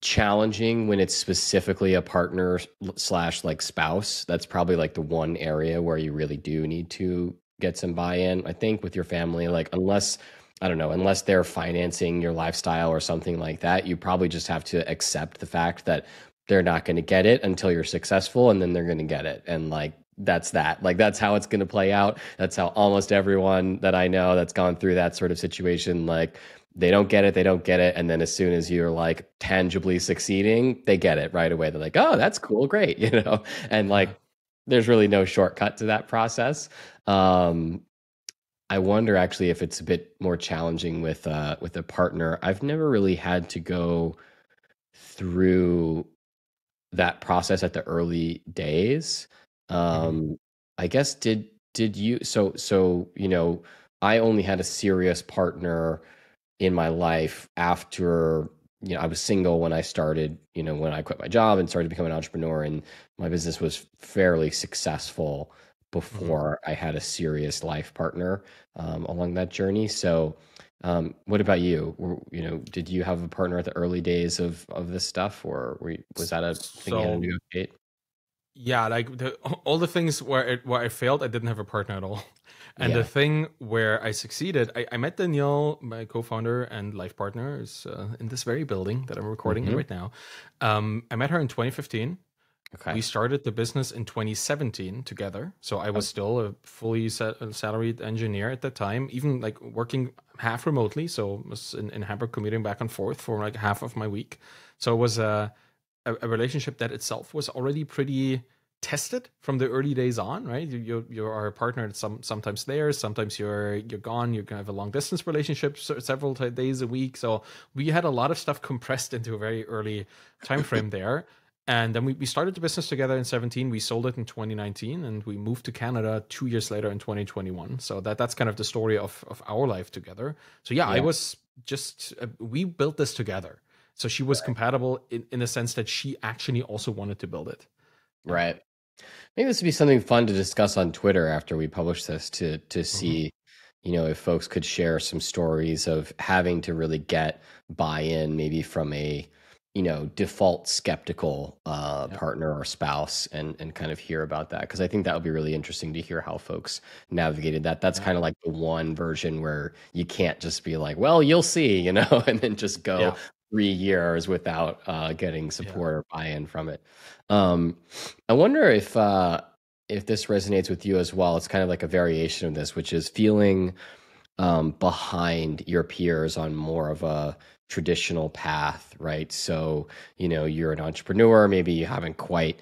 challenging when it's specifically a partner slash like spouse. That's probably like the one area where you really do need to get some buy-in. I think with your family, like unless I don't know, unless they're financing your lifestyle or something like that, you probably just have to accept the fact that they're not going to get it until you're successful, and then they're going to get it. And like that's that. Like that's how it's going to play out. That's how almost everyone that I know that's gone through that sort of situation, like they don't get it, they don't get it. And then as soon as you're like tangibly succeeding, they get it right away. They're like, oh, that's cool, great, And like Yeah. there's really no shortcut to that process. Um, I wonder actually if it's a bit more challenging with a partner. I've never really had to go through that process at the early days. Hmm. Um, I guess did you so I only had a serious partner in my life after I was single when I started, when I quit my job and started becoming an entrepreneur, and my business was fairly successful Hmm. before I had a serious life partner along that journey. So what about you? Did you have a partner at the early days of this stuff, or was that a thing you had to So negotiate? yeah, like all the things where I failed, I didn't have a partner at all. And the Yeah. thing where I succeeded, I met Danielle, my co-founder and life partner, is in this very building that I'm recording in Hmm. right now. I met her in 2015. Okay. We started the business in 2017 together. So I was Oh, still a fully salaried engineer at that time, even like working half remotely. So I was in Hamburg commuting back and forth for like half of my week. So it was a relationship that itself was already pretty tested from the early days on, right? You are a partner that's sometimes there, sometimes you're gone. You're gonna have a long distance relationship several days a week. So we had a lot of stuff compressed into a very early time frame there. And then we started the business together in 17. We sold it in 2019, and we moved to Canada 2 years later in 2021. So that's kind of the story of our life together. So yeah, I yeah. was just we built this together. So she was compatible in the sense that she actually also wanted to build it. Yeah. Right. Maybe this would be something fun to discuss on Twitter after we publish this to Hmm. see, if folks could share some stories of having to really get buy-in, maybe from a, default skeptical Yeah. partner or spouse, and kind of hear about that. Because I think that would be really interesting to hear how folks navigated that. That's Yeah. kind of like the one version where you can't just be like, well, you'll see, and then just go Yeah. 3 years without getting Yeah. support or buy-in from it. Um, I wonder if this resonates with you as well. It's kind of like a variation of this, which is feeling behind your peers on more of a traditional path, right? So, you're an entrepreneur, maybe you haven't quite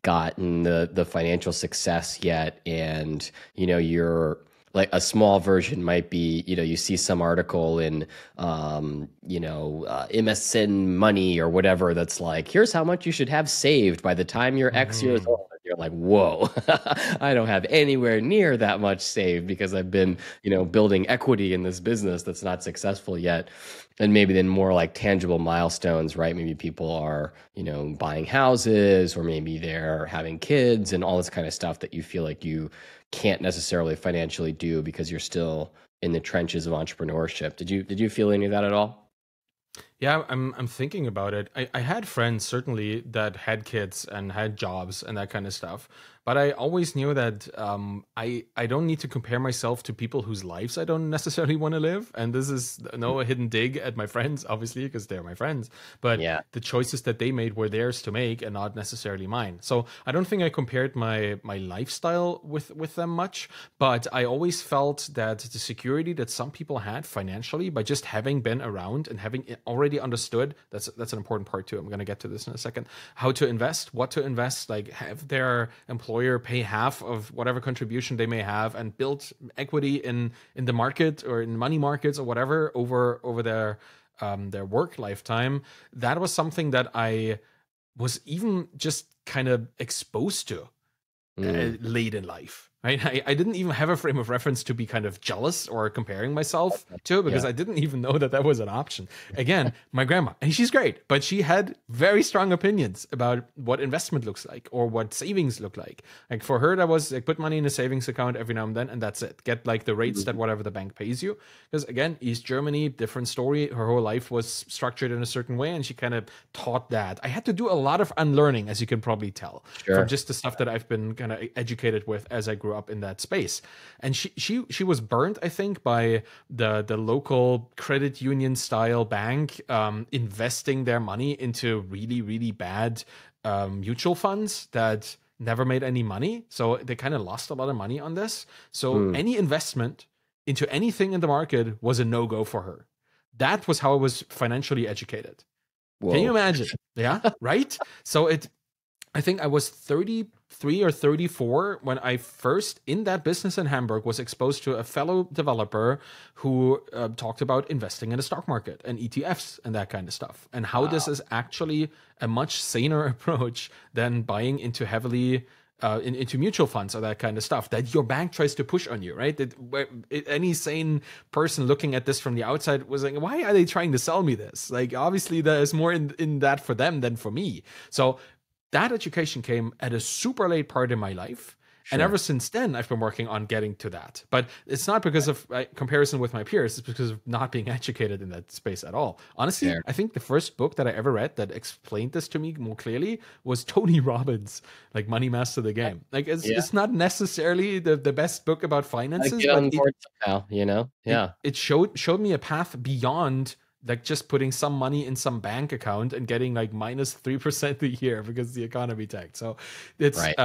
gotten the financial success yet, and you're like a small version might be, you see some article in MSN Money or whatever that's like, here's how much you should have saved by the time you're X years Hmm. old. And you're like, whoa, I don't have anywhere near that much saved because I've been, building equity in this business that's not successful yet. And maybe then more like tangible milestones, right? Maybe people are, buying houses, or maybe they're having kids and all this kind of stuff that you feel like you can't necessarily financially do because you're still in the trenches of entrepreneurship. Did you feel any of that at all? Yeah, I'm thinking about it. I had friends certainly that had kids and had jobs and that kind of stuff, but I always knew that I don't need to compare myself to people whose lives I don't necessarily want to live. And this is no hidden dig at my friends, obviously, because they're my friends. But Yeah. the choices that they made were theirs to make and not necessarily mine. So I don't think I compared my lifestyle with them much, but I always felt that the security that some people had financially by just having been around and having already understood, that's an important part too. I'm going to get to this in a second. How to invest, what to invest, like have their employer pay half of whatever contribution they may have and build equity in the market or in money markets or whatever over their work lifetime. That was something that I was even just kind of exposed to Mm. late in life. Right? I didn't even have a frame of reference to be kind of jealous or comparing myself to, because Yeah. I didn't even know that that was an option. Again, my grandma, and she's great, but she had very strong opinions about what investment looks like or what savings look like. Like for her, that was like put money in a savings account every now and then, and that's it. Get like the rates that Mhm. whatever the bank pays you. Because again, East Germany, different story. Her whole life was structured in a certain way, and she kind of taught that. I had to do a lot of unlearning, as you can probably tell, from Sure. just the stuff that I've been kind of educated with as I grew up in that space. And she was burnt, I think, by the local credit union style bank investing their money into really really bad mutual funds that never made any money. So they kind of lost a lot of money on this. So Mm. any investment into anything in the market was a no go for her. That was how I was financially educated. Can you Whoa. imagine? Yeah, right. So I think I was 33 or 34 when I first, in that business in Hamburg, was exposed to a fellow developer who talked about investing in the stock market and ETFs and that kind of stuff, and how this Wow. is actually a much saner approach than buying into heavily into mutual funds or that kind of stuff that your bank tries to push on you, right? Any sane person looking at this from the outside was like, why are they trying to sell me this? Like, obviously, there is more in that for them than for me. So that education came at a super late part in my life. And ever Sure. since then, I've been working on getting to that. But it's not because of comparison with my peers. It's because of not being educated in that space at all. Honestly, Fair. I think the first book that I ever read that explained this to me more clearly was Tony Robbins, like Money Master the Game. Like Yeah. it's not necessarily the best book about Gotta finances, get but on board somehow, you know? Yeah. it showed me a path beyond like just putting some money in some bank account and getting like minus 3% a year because the economy tanked. So it's Right.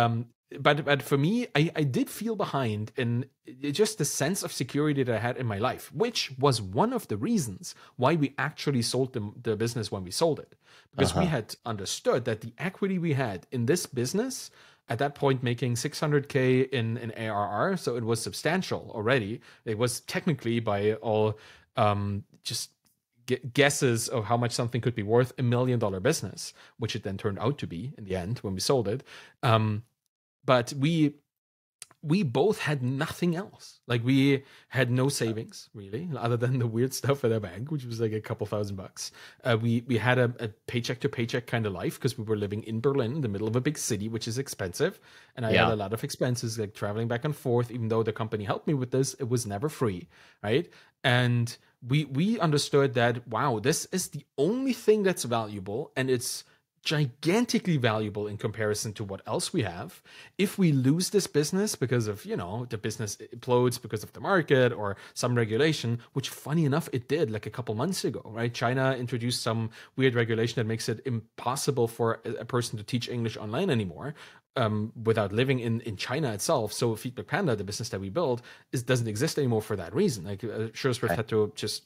but for me, I did feel behind in just the sense of security that I had in my life, which was one of the reasons why we actually sold the business when we sold it, because we Uh-huh. had understood that the equity we had in this business at that point making 600K in ARR, so it was substantial already. It was technically by all just guesses of how much something could be worth $1 million business, which it then turned out to be in the end when we sold it. But we both had nothing else. Like we had no savings really, other than the weird stuff at our bank, which was like a couple $1,000. We had a paycheck to paycheck kind of life because we were living in Berlin, in the middle of a big city, which is expensive, and I had Yeah. a lot of expenses like traveling back and forth. Even though the company helped me with this, it was never free, right? And we understood that wow, this is the only thing that's valuable, and it's gigantically valuable in comparison to what else we have. If we lose this business because of, the business implodes because of the market or some regulation, which funny enough, it did like a couple months ago, right? China introduced some weird regulation that makes it impossible for a person to teach English online anymore. Without living in China itself. So Feedback Panda, the business that we build, doesn't exist anymore for that reason. Like SureSwift Okay. had to just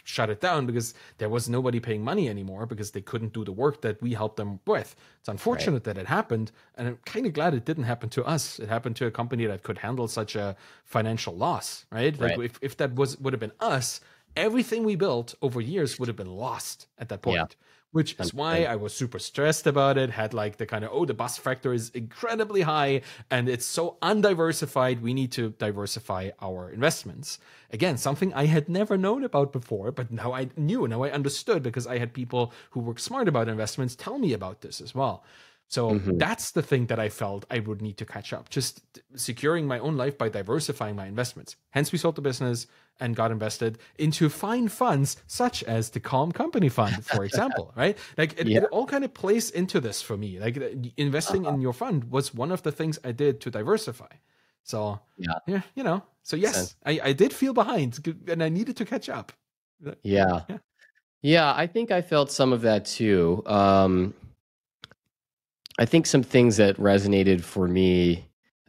shut it down because there was nobody paying money anymore because they couldn't do the work that we helped them with. It's Right. unfortunate that it happened, and I'm kind of glad it didn't happen to us. It happened to a company that could handle such a financial loss, right? Like Right. if that would have been us, everything we built over years would have been lost at that Yeah. point. Which is why Understood. I was super stressed about it. Had like the kind of, the bus factor is incredibly high and it's so undiversified. We need to diversify our investments. Again, something I had never known about before, but now I knew, now I understood because I had people who were smart about investments tell me about this as well. So Hmm. that's the thing that I felt I would need to catch up, just securing my own life by diversifying my investments. Hence, we sold the business and got invested into fine funds such as the Calm Company Fund, for example, right? Like Yeah. it all kind of plays into this for me. Like investing Uh-huh. in your fund was one of the things I did to diversify. So, Yeah. yeah, so Makes sense. yes, I did feel behind and I needed to catch up. Yeah. Yeah. Yeah, I think I felt some of that too. I think some things that resonated for me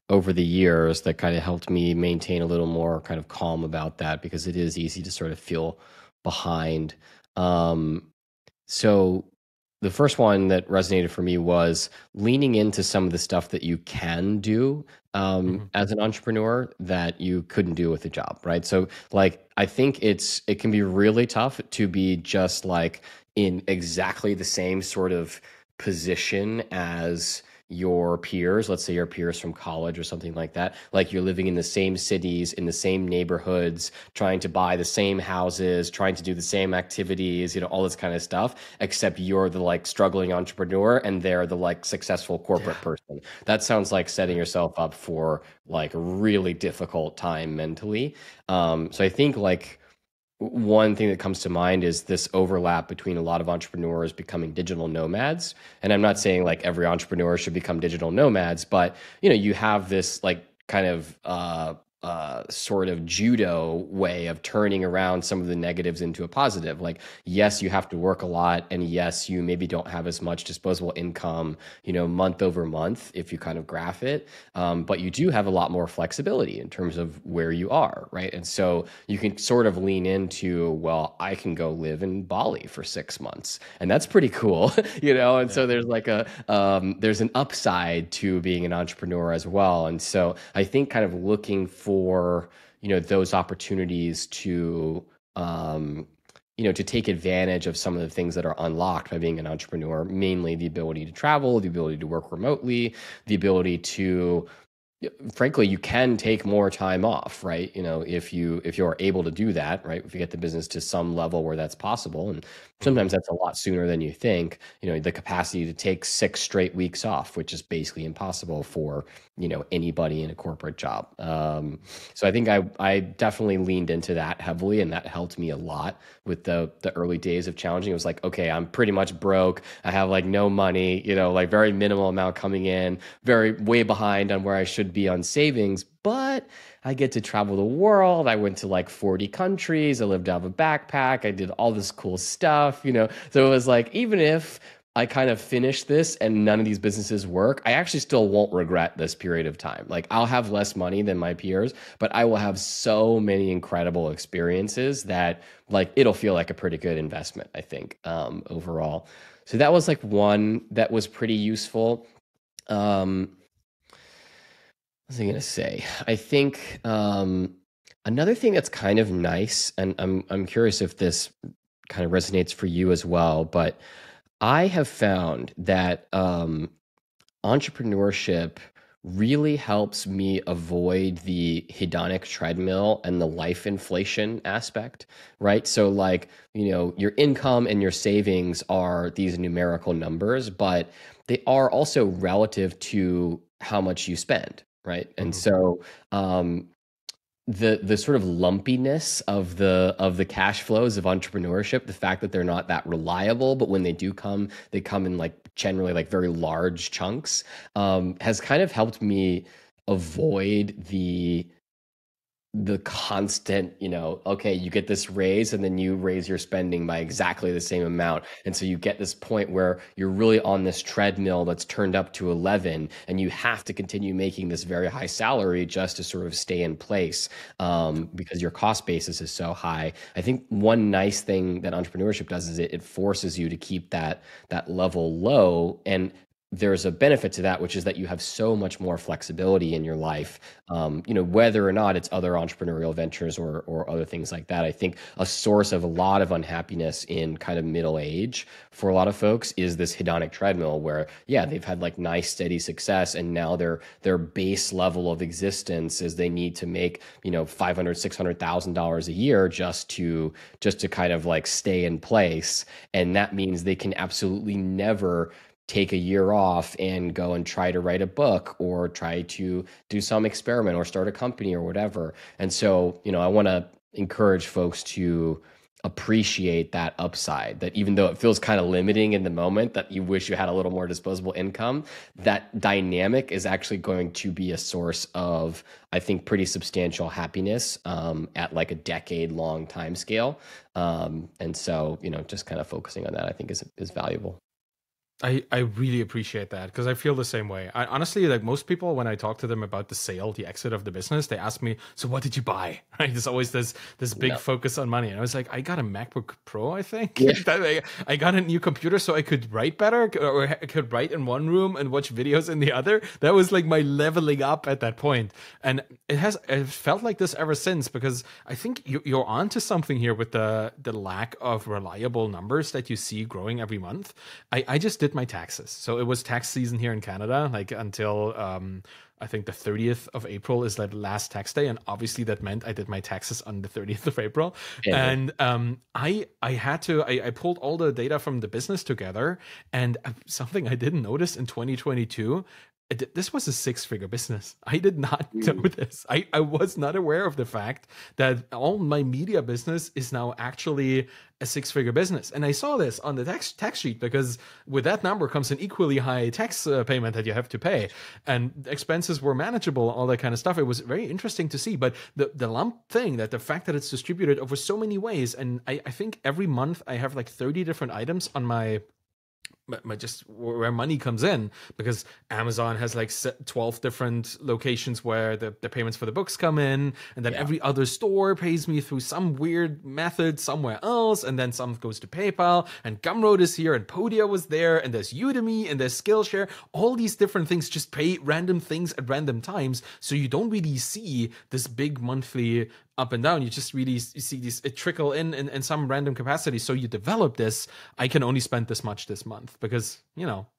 over the years that kind of helped me maintain a little more kind of calm about that because it is easy to sort of feel behind. Um, so the first one that resonated for me was leaning into some of the stuff that you can do Hmm. as an entrepreneur that you couldn't do with a job, right? So like I think it can be really tough to be just like in exactly the same sort of position as your peers, let's say your peers from college or something like that, like you're living in the same cities, in the same neighborhoods, trying to buy the same houses, trying to do the same activities, all this kind of stuff, except you're the like struggling entrepreneur and they're the like successful corporate Yeah. person. That sounds like setting yourself up for like a really difficult time mentally. So I think like one thing that comes to mind is this overlap between a lot of entrepreneurs becoming digital nomads. And I'm not saying like every entrepreneur should become digital nomads, but you have this like kind of sort of judo way of turning around some of the negatives into a positive. Like, yes, you have to work a lot, and yes, you maybe don't have as much disposable income, month over month if you kind of graph it. But you do have a lot more flexibility in terms of where you are, right? And so you can sort of lean into, well, I can go live in Bali for 6 months, and that's pretty cool, And Yeah. so there's like there's an upside to being an entrepreneur as well. And so I think kind of looking for, those opportunities to, to take advantage of some of the things that are unlocked by being an entrepreneur, mainly the ability to travel, the ability to work remotely, the ability to, frankly, you can take more time off, right? If you're able to do that, right? If you get the business to some level where that's possible, and sometimes Mhm. that's a lot sooner than you think, the capacity to take 6 straight weeks off, which is basically impossible for, anybody in a corporate job. So I think I definitely leaned into that heavily, and that helped me a lot with the early days of challenging. It was like, okay, I'm pretty much broke. I have like no money, like very minimal amount coming in, very way behind on where I should be on savings, but I get to travel the world. I went to like 40 countries. I lived out of a backpack. I did all this cool stuff. So it was like, even if I kind of finish this and none of these businesses work, I actually still won't regret this period of time. Like, I'll have less money than my peers, but I will have so many incredible experiences that like it'll feel like a pretty good investment, I think, overall. So that was like one that was pretty useful. Um, what was I gonna say? I think another thing that's kind of nice, and I'm curious if this kind of resonates for you as well, but I have found that entrepreneurship really helps me avoid the hedonic treadmill and the life inflation aspect, right? So, like, your income and your savings are these numerical numbers, but they are also relative to how much you spend, right? And Mhm. so, the sort of lumpiness of the cash flows of entrepreneurship, the fact that they're not that reliable, but when they do come, they come in like generally like very large chunks, has kind of helped me avoid the constant, okay, you get this raise and then you raise your spending by exactly the same amount. And so you get this point where you're really on this treadmill that's turned up to 11, and you have to continue making this very high salary just to sort of stay in place, because your cost basis is so high. I think one nice thing that entrepreneurship does is it forces you to keep that level low. And there's a benefit to that, which is that you have so much more flexibility in your life, whether or not it's other entrepreneurial ventures or other things like that. I think a source of a lot of unhappiness in kind of middle age for a lot of folks is this hedonic treadmill where, yeah, they've had like nice, steady success, and now their base level of existence is they need to make, $500,000, $600,000 a year just to kind of like stay in place. And that means they can absolutely never take a year off and go and try to write a book or try to do some experiment or start a company or whatever. And so, I want to encourage folks to appreciate that upside, that even though it feels kind of limiting in the moment, that you wish you had a little more disposable income, that dynamic is actually going to be a source of, I think, pretty substantial happiness, at like a decade long time scale. And so, just kind of focusing on that, I think is valuable. I really appreciate that because I feel the same way. I honestly, like most people, when I talk to them about the sale, the exit of the business, they ask me, "So what did you buy?" Right? There's always this big No. focus on money, and I was like, "I got a MacBook Pro, I think. Yeah. I got a new computer so I could write better, or I could write in one room and watch videos in the other. That was like my leveling up at that point, and it felt like this ever since because I think you're onto something here with the lack of reliable numbers that you see growing every month. I just did my taxes. So it was tax season here in Canada, like until I think the 30th of April is the last tax day. And obviously that meant I did my taxes on the 30th of April. Yeah. And I had to, I pulled all the data from the business together. And something I didn't notice in 2022, This was a six-figure business. I did not know Mm. this. I was not aware of the fact that all my media business is now actually a six-figure business. And I saw this on the tax sheet because with that number comes an equally high tax payment that you have to pay. And expenses were manageable, all that kind of stuff. It was very interesting to see. But the lump thing, that the fact that it's distributed over so many ways, and I think every month I have like 30 different items on my just where money comes in, because Amazon has like 12 different locations where the payments for the books come in, and then Yeah. every other store pays me through some weird method somewhere else, and then some goes to PayPal, and Gumroad is here, and Podia was there, and there's Udemy, and there's Skillshare. All these different things just pay random things at random times, so you don't really see this big monthly up and down. You just really see these it trickle in some random capacity. So you develop this. I can only spend this much this month because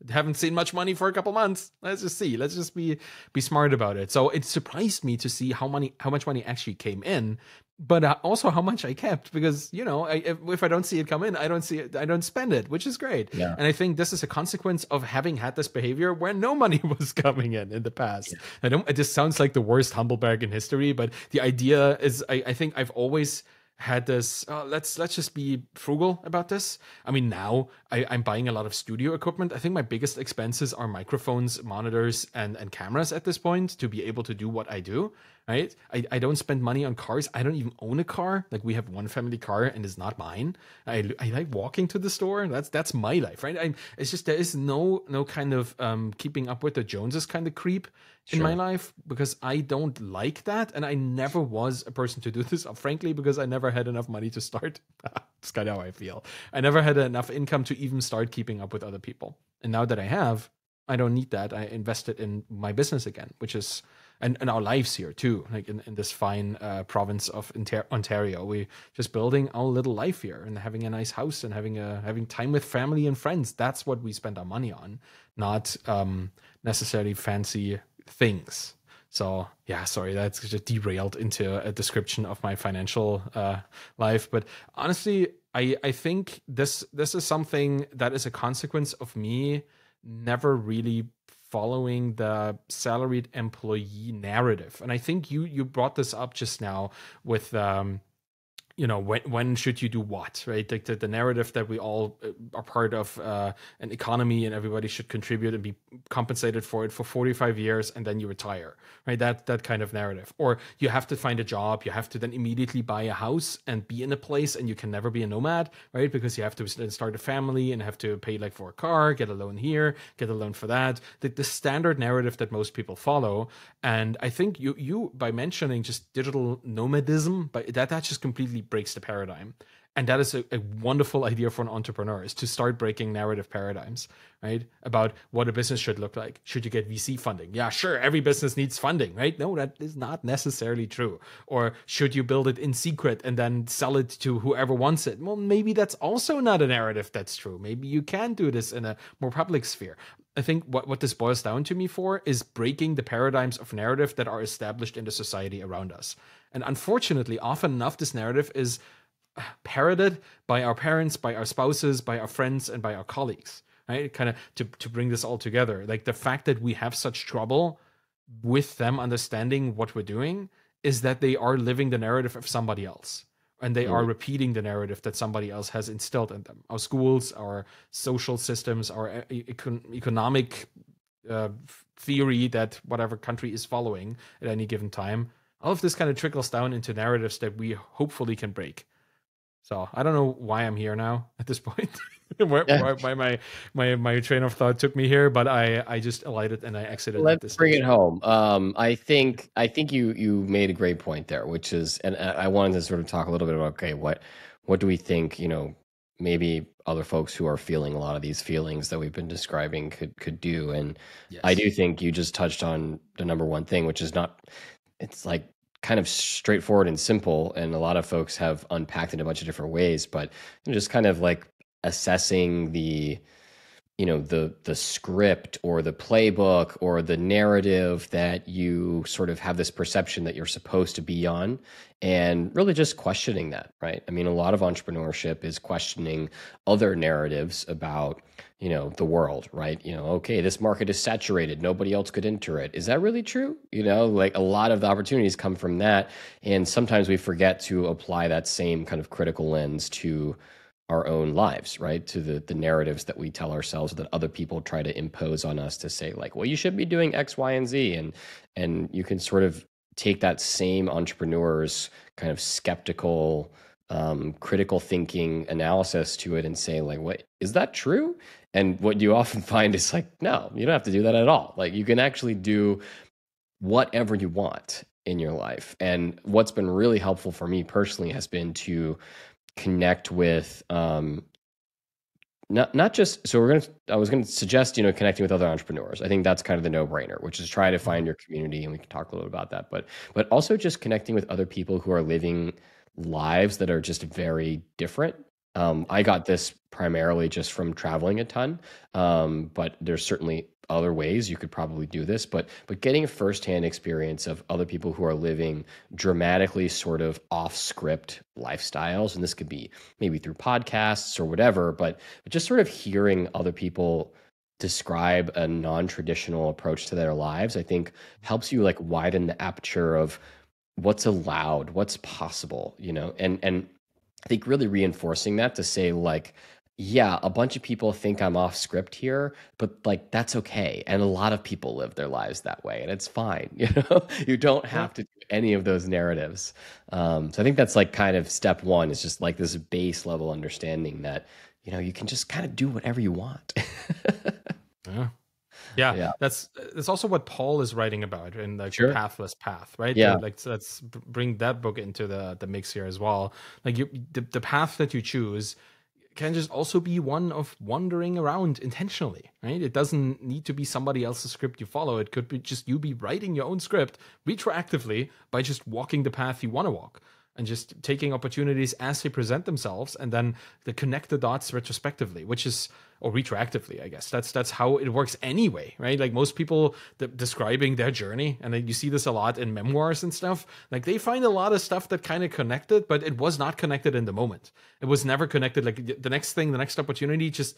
haven't seen much money for a couple months. Let's just see. Let's just be smart about it. So it surprised me to see how much money actually came in, but also how much I kept, because if I don't see it come in, I don't see it, I don't spend it, which is great. Yeah. And I think this is a consequence of having had this behavior where no money was coming in the past. Yeah. It just sounds like the worst humble brag in history, but the idea is, I think I've always had this, let's just be frugal about this. I mean, now I'm buying a lot of studio equipment. I think my biggest expenses are microphones, monitors, and cameras at this point to be able to do what I do. Right? I don't spend money on cars. I don't even own a car. Like, we have one family car and it's not mine. I like walking to the store. That's my life, right? It's just, there is no kind of keeping up with the Joneses kind of creep in my life, because I don't like that, and I never was a person to do this, frankly, because I never had enough money to start. That's kind of how I feel. I never had enough income to even start keeping up with other people, and now that I have, I don't need that. I invested in my business again, which is and our lives here too, like in this fine province of Ontario. We just building our little life here and having a nice house and having time with family and friends. That's what we spend our money on, not necessarily fancy things. So yeah, sorry, that's just derailed into a description of my financial life. But honestly, I think this is something that is a consequence of me never really following the salaried employee narrative. And I think you brought this up just now with when should you do what, right? Like the narrative that we all are part of an economy and everybody should contribute and be compensated for it for 45 years and then you retire, right? That kind of narrative. Or you have to find a job, you have to then immediately buy a house and be in a place, and you can never be a nomad, right? Because you have to then start a family and have to pay like for a car, get a loan here, get a loan for that. The standard narrative that most people follow. And I think you by mentioning just digital nomadism, but that just completely breaks the paradigm. And that is a wonderful idea for an entrepreneur, is to start breaking narrative paradigms, right? About what a business should look like. Should you get VC funding? Yeah, sure, every business needs funding, right? No, that is not necessarily true. Or should you build it in secret and then sell it to whoever wants it? Well, maybe that's also not a narrative that's true. Maybe you can do this in a more public sphere. I think what this boils down to me for is breaking the paradigms of narrative that are established in the society around us. And unfortunately, often enough, this narrative is parroted by our parents, by our spouses, by our friends, and by our colleagues, right? Kind of to bring this all together. Like, the fact that we have such trouble with them understanding what we're doing is that they are living the narrative of somebody else. And they are repeating the narrative that somebody else has instilled in them. Our schools, our social systems, our economic theory that whatever country is following at any given time. All of this kind of trickles down into narratives that we hopefully can break. So I don't know why I'm here now at this point. why my train of thought took me here, but I just alighted and I exited. Let's bring it home. I think you made a great point there, which is, and I wanted to sort of talk a little bit about, okay, what do we think, maybe other folks who are feeling a lot of these feelings that we've been describing could do. And yes. I do think you just touched on the number one thing, which is it's like kind of straightforward and simple, and a lot of folks have unpacked it in a bunch of different ways, but just kind of like assessing the the script or the playbook or the narrative that you sort of have this perception that you're supposed to be on, and really just questioning that, right? I mean, a lot of entrepreneurship is questioning other narratives about the world, right? Okay, this market is saturated, nobody else could enter it. Is that really true? Like a lot of the opportunities come from that, and sometimes we forget to apply that same kind of critical lens to our own lives, right? To the narratives that we tell ourselves, that other people try to impose on us, to say like, well, you should be doing X, Y, and Z. And you can sort of take that same entrepreneur's kind of skeptical, critical thinking analysis to it and say like, what, is that true? And what you often find is like, no, you don't have to do that at all. Like you can actually do whatever you want in your life. And what's been really helpful for me personally has been to connect with not just, so I was gonna suggest connecting with other entrepreneurs. I think that's kind of the no-brainer, which is try to find your community, and we can talk a little bit about that, but also just connecting with other people who are living lives that are just very different. I got this primarily just from traveling a ton, but there's certainly other ways you could probably do this. But getting a firsthand experience of other people who are living dramatically sort of off script lifestyles, and this could be maybe through podcasts or whatever, but just sort of hearing other people describe a non-traditional approach to their lives, I think helps you like widen the aperture of what's allowed, what's possible, and I think really reinforcing that to say like, yeah, a bunch of people think I'm off script here, but like that's okay. And a lot of people live their lives that way, and it's fine. You don't Yeah. have to do any of those narratives. So I think that's like kind of step one, is just like this base level understanding that you can just kind of do whatever you want. Yeah. Yeah, Yeah, that's also what Paul is writing about in like the sure. pathless path, right? Yeah, Let's bring that book into the mix here as well. Like the path that you choose can just also be one of wandering around intentionally, right? It doesn't need to be somebody else's script you follow. It could be just you be writing your own script retroactively by just walking the path you want to walk and just taking opportunities as they present themselves, and then to connect the dots retrospectively, which is, or retroactively, I guess that's how it works anyway, right? Like most people describing their journey, and then you see this a lot in memoirs and stuff, like they find a lot of stuff that kind of connected, but it was not connected in the moment. It was never connected. Like the next thing, the next opportunity just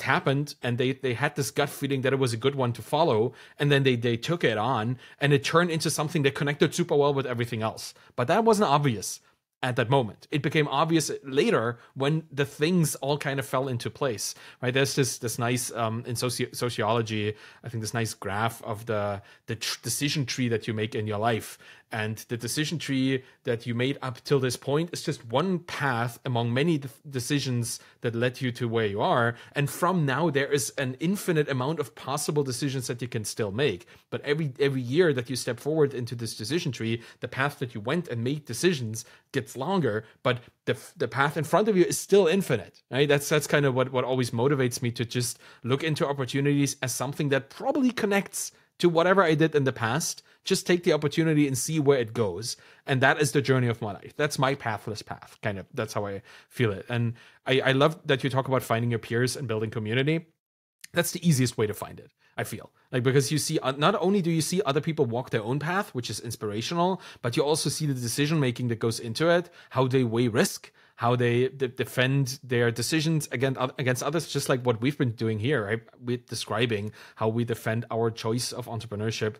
happened, and they had this gut feeling that it was a good one to follow, and then they took it on, and it turned into something that connected super well with everything else, but that wasn't obvious at that moment. It became obvious later when the things all kind of fell into place, right? There's this nice in sociology, I think, this nice graph of the decision tree that you make in your life, and the decision tree that you made up till this point is just one path among many decisions that led you to where you are, and from now there is an infinite amount of possible decisions that you can still make. But every year that you step forward into this decision tree, the path that you went and made decisions gets longer, but the path in front of you is still infinite, right? That's kind of what always motivates me to just look into opportunities as something that probably connects to whatever I did in the past. Just take the opportunity and see where it goes. And that is the journey of my life. That's my pathless path, kind of. That's how I feel it. And I love that you talk about finding your peers and building community. That's the easiest way to find it, I feel. Like, because you see, not only do you see other people walk their own path, which is inspirational, but you also see the decision making that goes into it, how they weigh risk, how they defend their decisions against others, just like what we've been doing here, right? We're describing how we defend our choice of entrepreneurship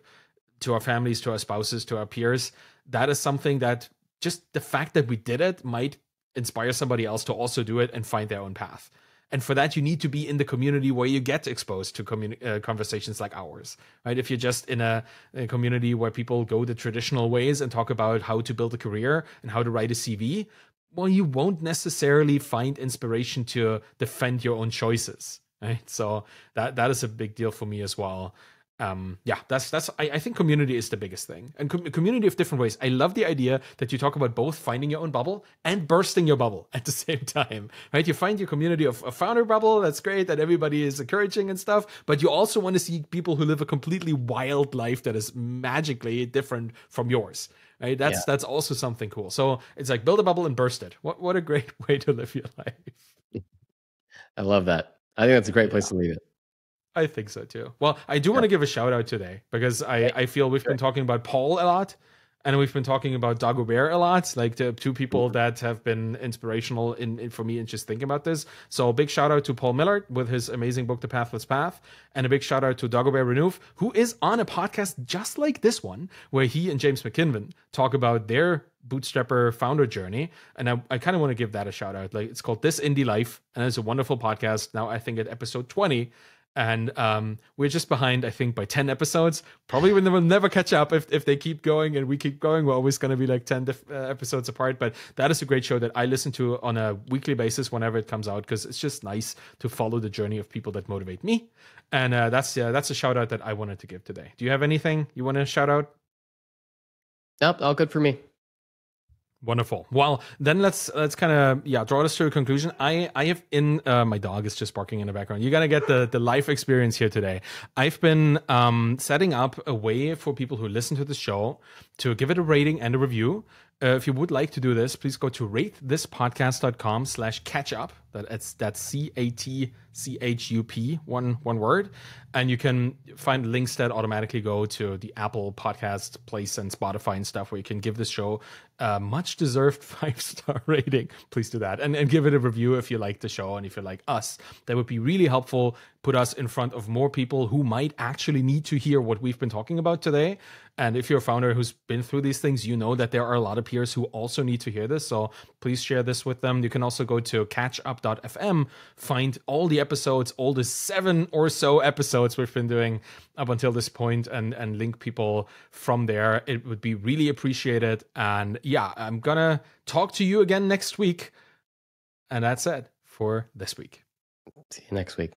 to our families, to our spouses, to our peers. That is something that just the fact that we did it might inspire somebody else to also do it and find their own path. And for that, you need to be in the community where you get exposed to conversations like ours, right? If you're just in a community where people go the traditional ways and talk about how to build a career and how to write a CV, well, you won't necessarily find inspiration to defend your own choices, right? So that is a big deal for me as well. Yeah, that's I think community is the biggest thing, and community of different ways. I love the idea that you talk about both finding your own bubble and bursting your bubble at the same time, right? You find your community of a founder bubble. That's great, that everybody is encouraging and stuff, but you also want to see people who live a completely wild life that is magically different from yours, right? yeah, That's also something cool. So it's like build a bubble and burst it. What a great way to live your life. I love that. I think that's a great Yeah. place to leave it. I think so too. Well, I do want to give a shout out today because I feel we've been talking about Paul a lot, and we've been talking about Dagobert a lot, like the two people that have been inspirational in for me in just thinking about this. So a big shout out to Paul Millerd with his amazing book, The Pathless Path, and a big shout out to Dagobert Renouf, who is on a podcast just like this one, where he and James McKinnon talk about their bootstrapper founder journey. And I kind of want to give that a shout out. Like, it's called This Indie Life, and it's a wonderful podcast. Now I think at episode 20. And we're just behind, I think, by 10 episodes. Probably we'll never catch up if they keep going and we keep going. We're always going to be like 10 episodes apart. But that is a great show that I listen to on a weekly basis whenever it comes out, because it's just nice to follow the journey of people that motivate me. And that's a shout out that I wanted to give today. Do you have anything you want to shout out? Nope, all good for me. Wonderful. Well, then let's kind of draw this to a conclusion. I have in my dog is just barking in the background. You're gonna get the life experience here today. I've been setting up a way for people who listen to the show to give it a rating and a review. If you would like to do this, please go to ratethispodcast.com/catchup. That's CATCHUP, one word. And you can find links that automatically go to the Apple Podcast place and Spotify and stuff, where you can give this show a much deserved 5-star rating. Please do that. And give it a review if you like the show and if you like us. That would be really helpful. Put us in front of more people who might actually need to hear what we've been talking about today. And if you're a founder who's been through these things, you know that there are a lot of peers who also need to hear this. So please share this with them. You can also go to catchup.fm, find all the episodes, all the 7 or so episodes we've been doing up until this point, and link people from there. It would be really appreciated. And yeah, I'm going to talk to you again next week. And that's it for this week. See you next week.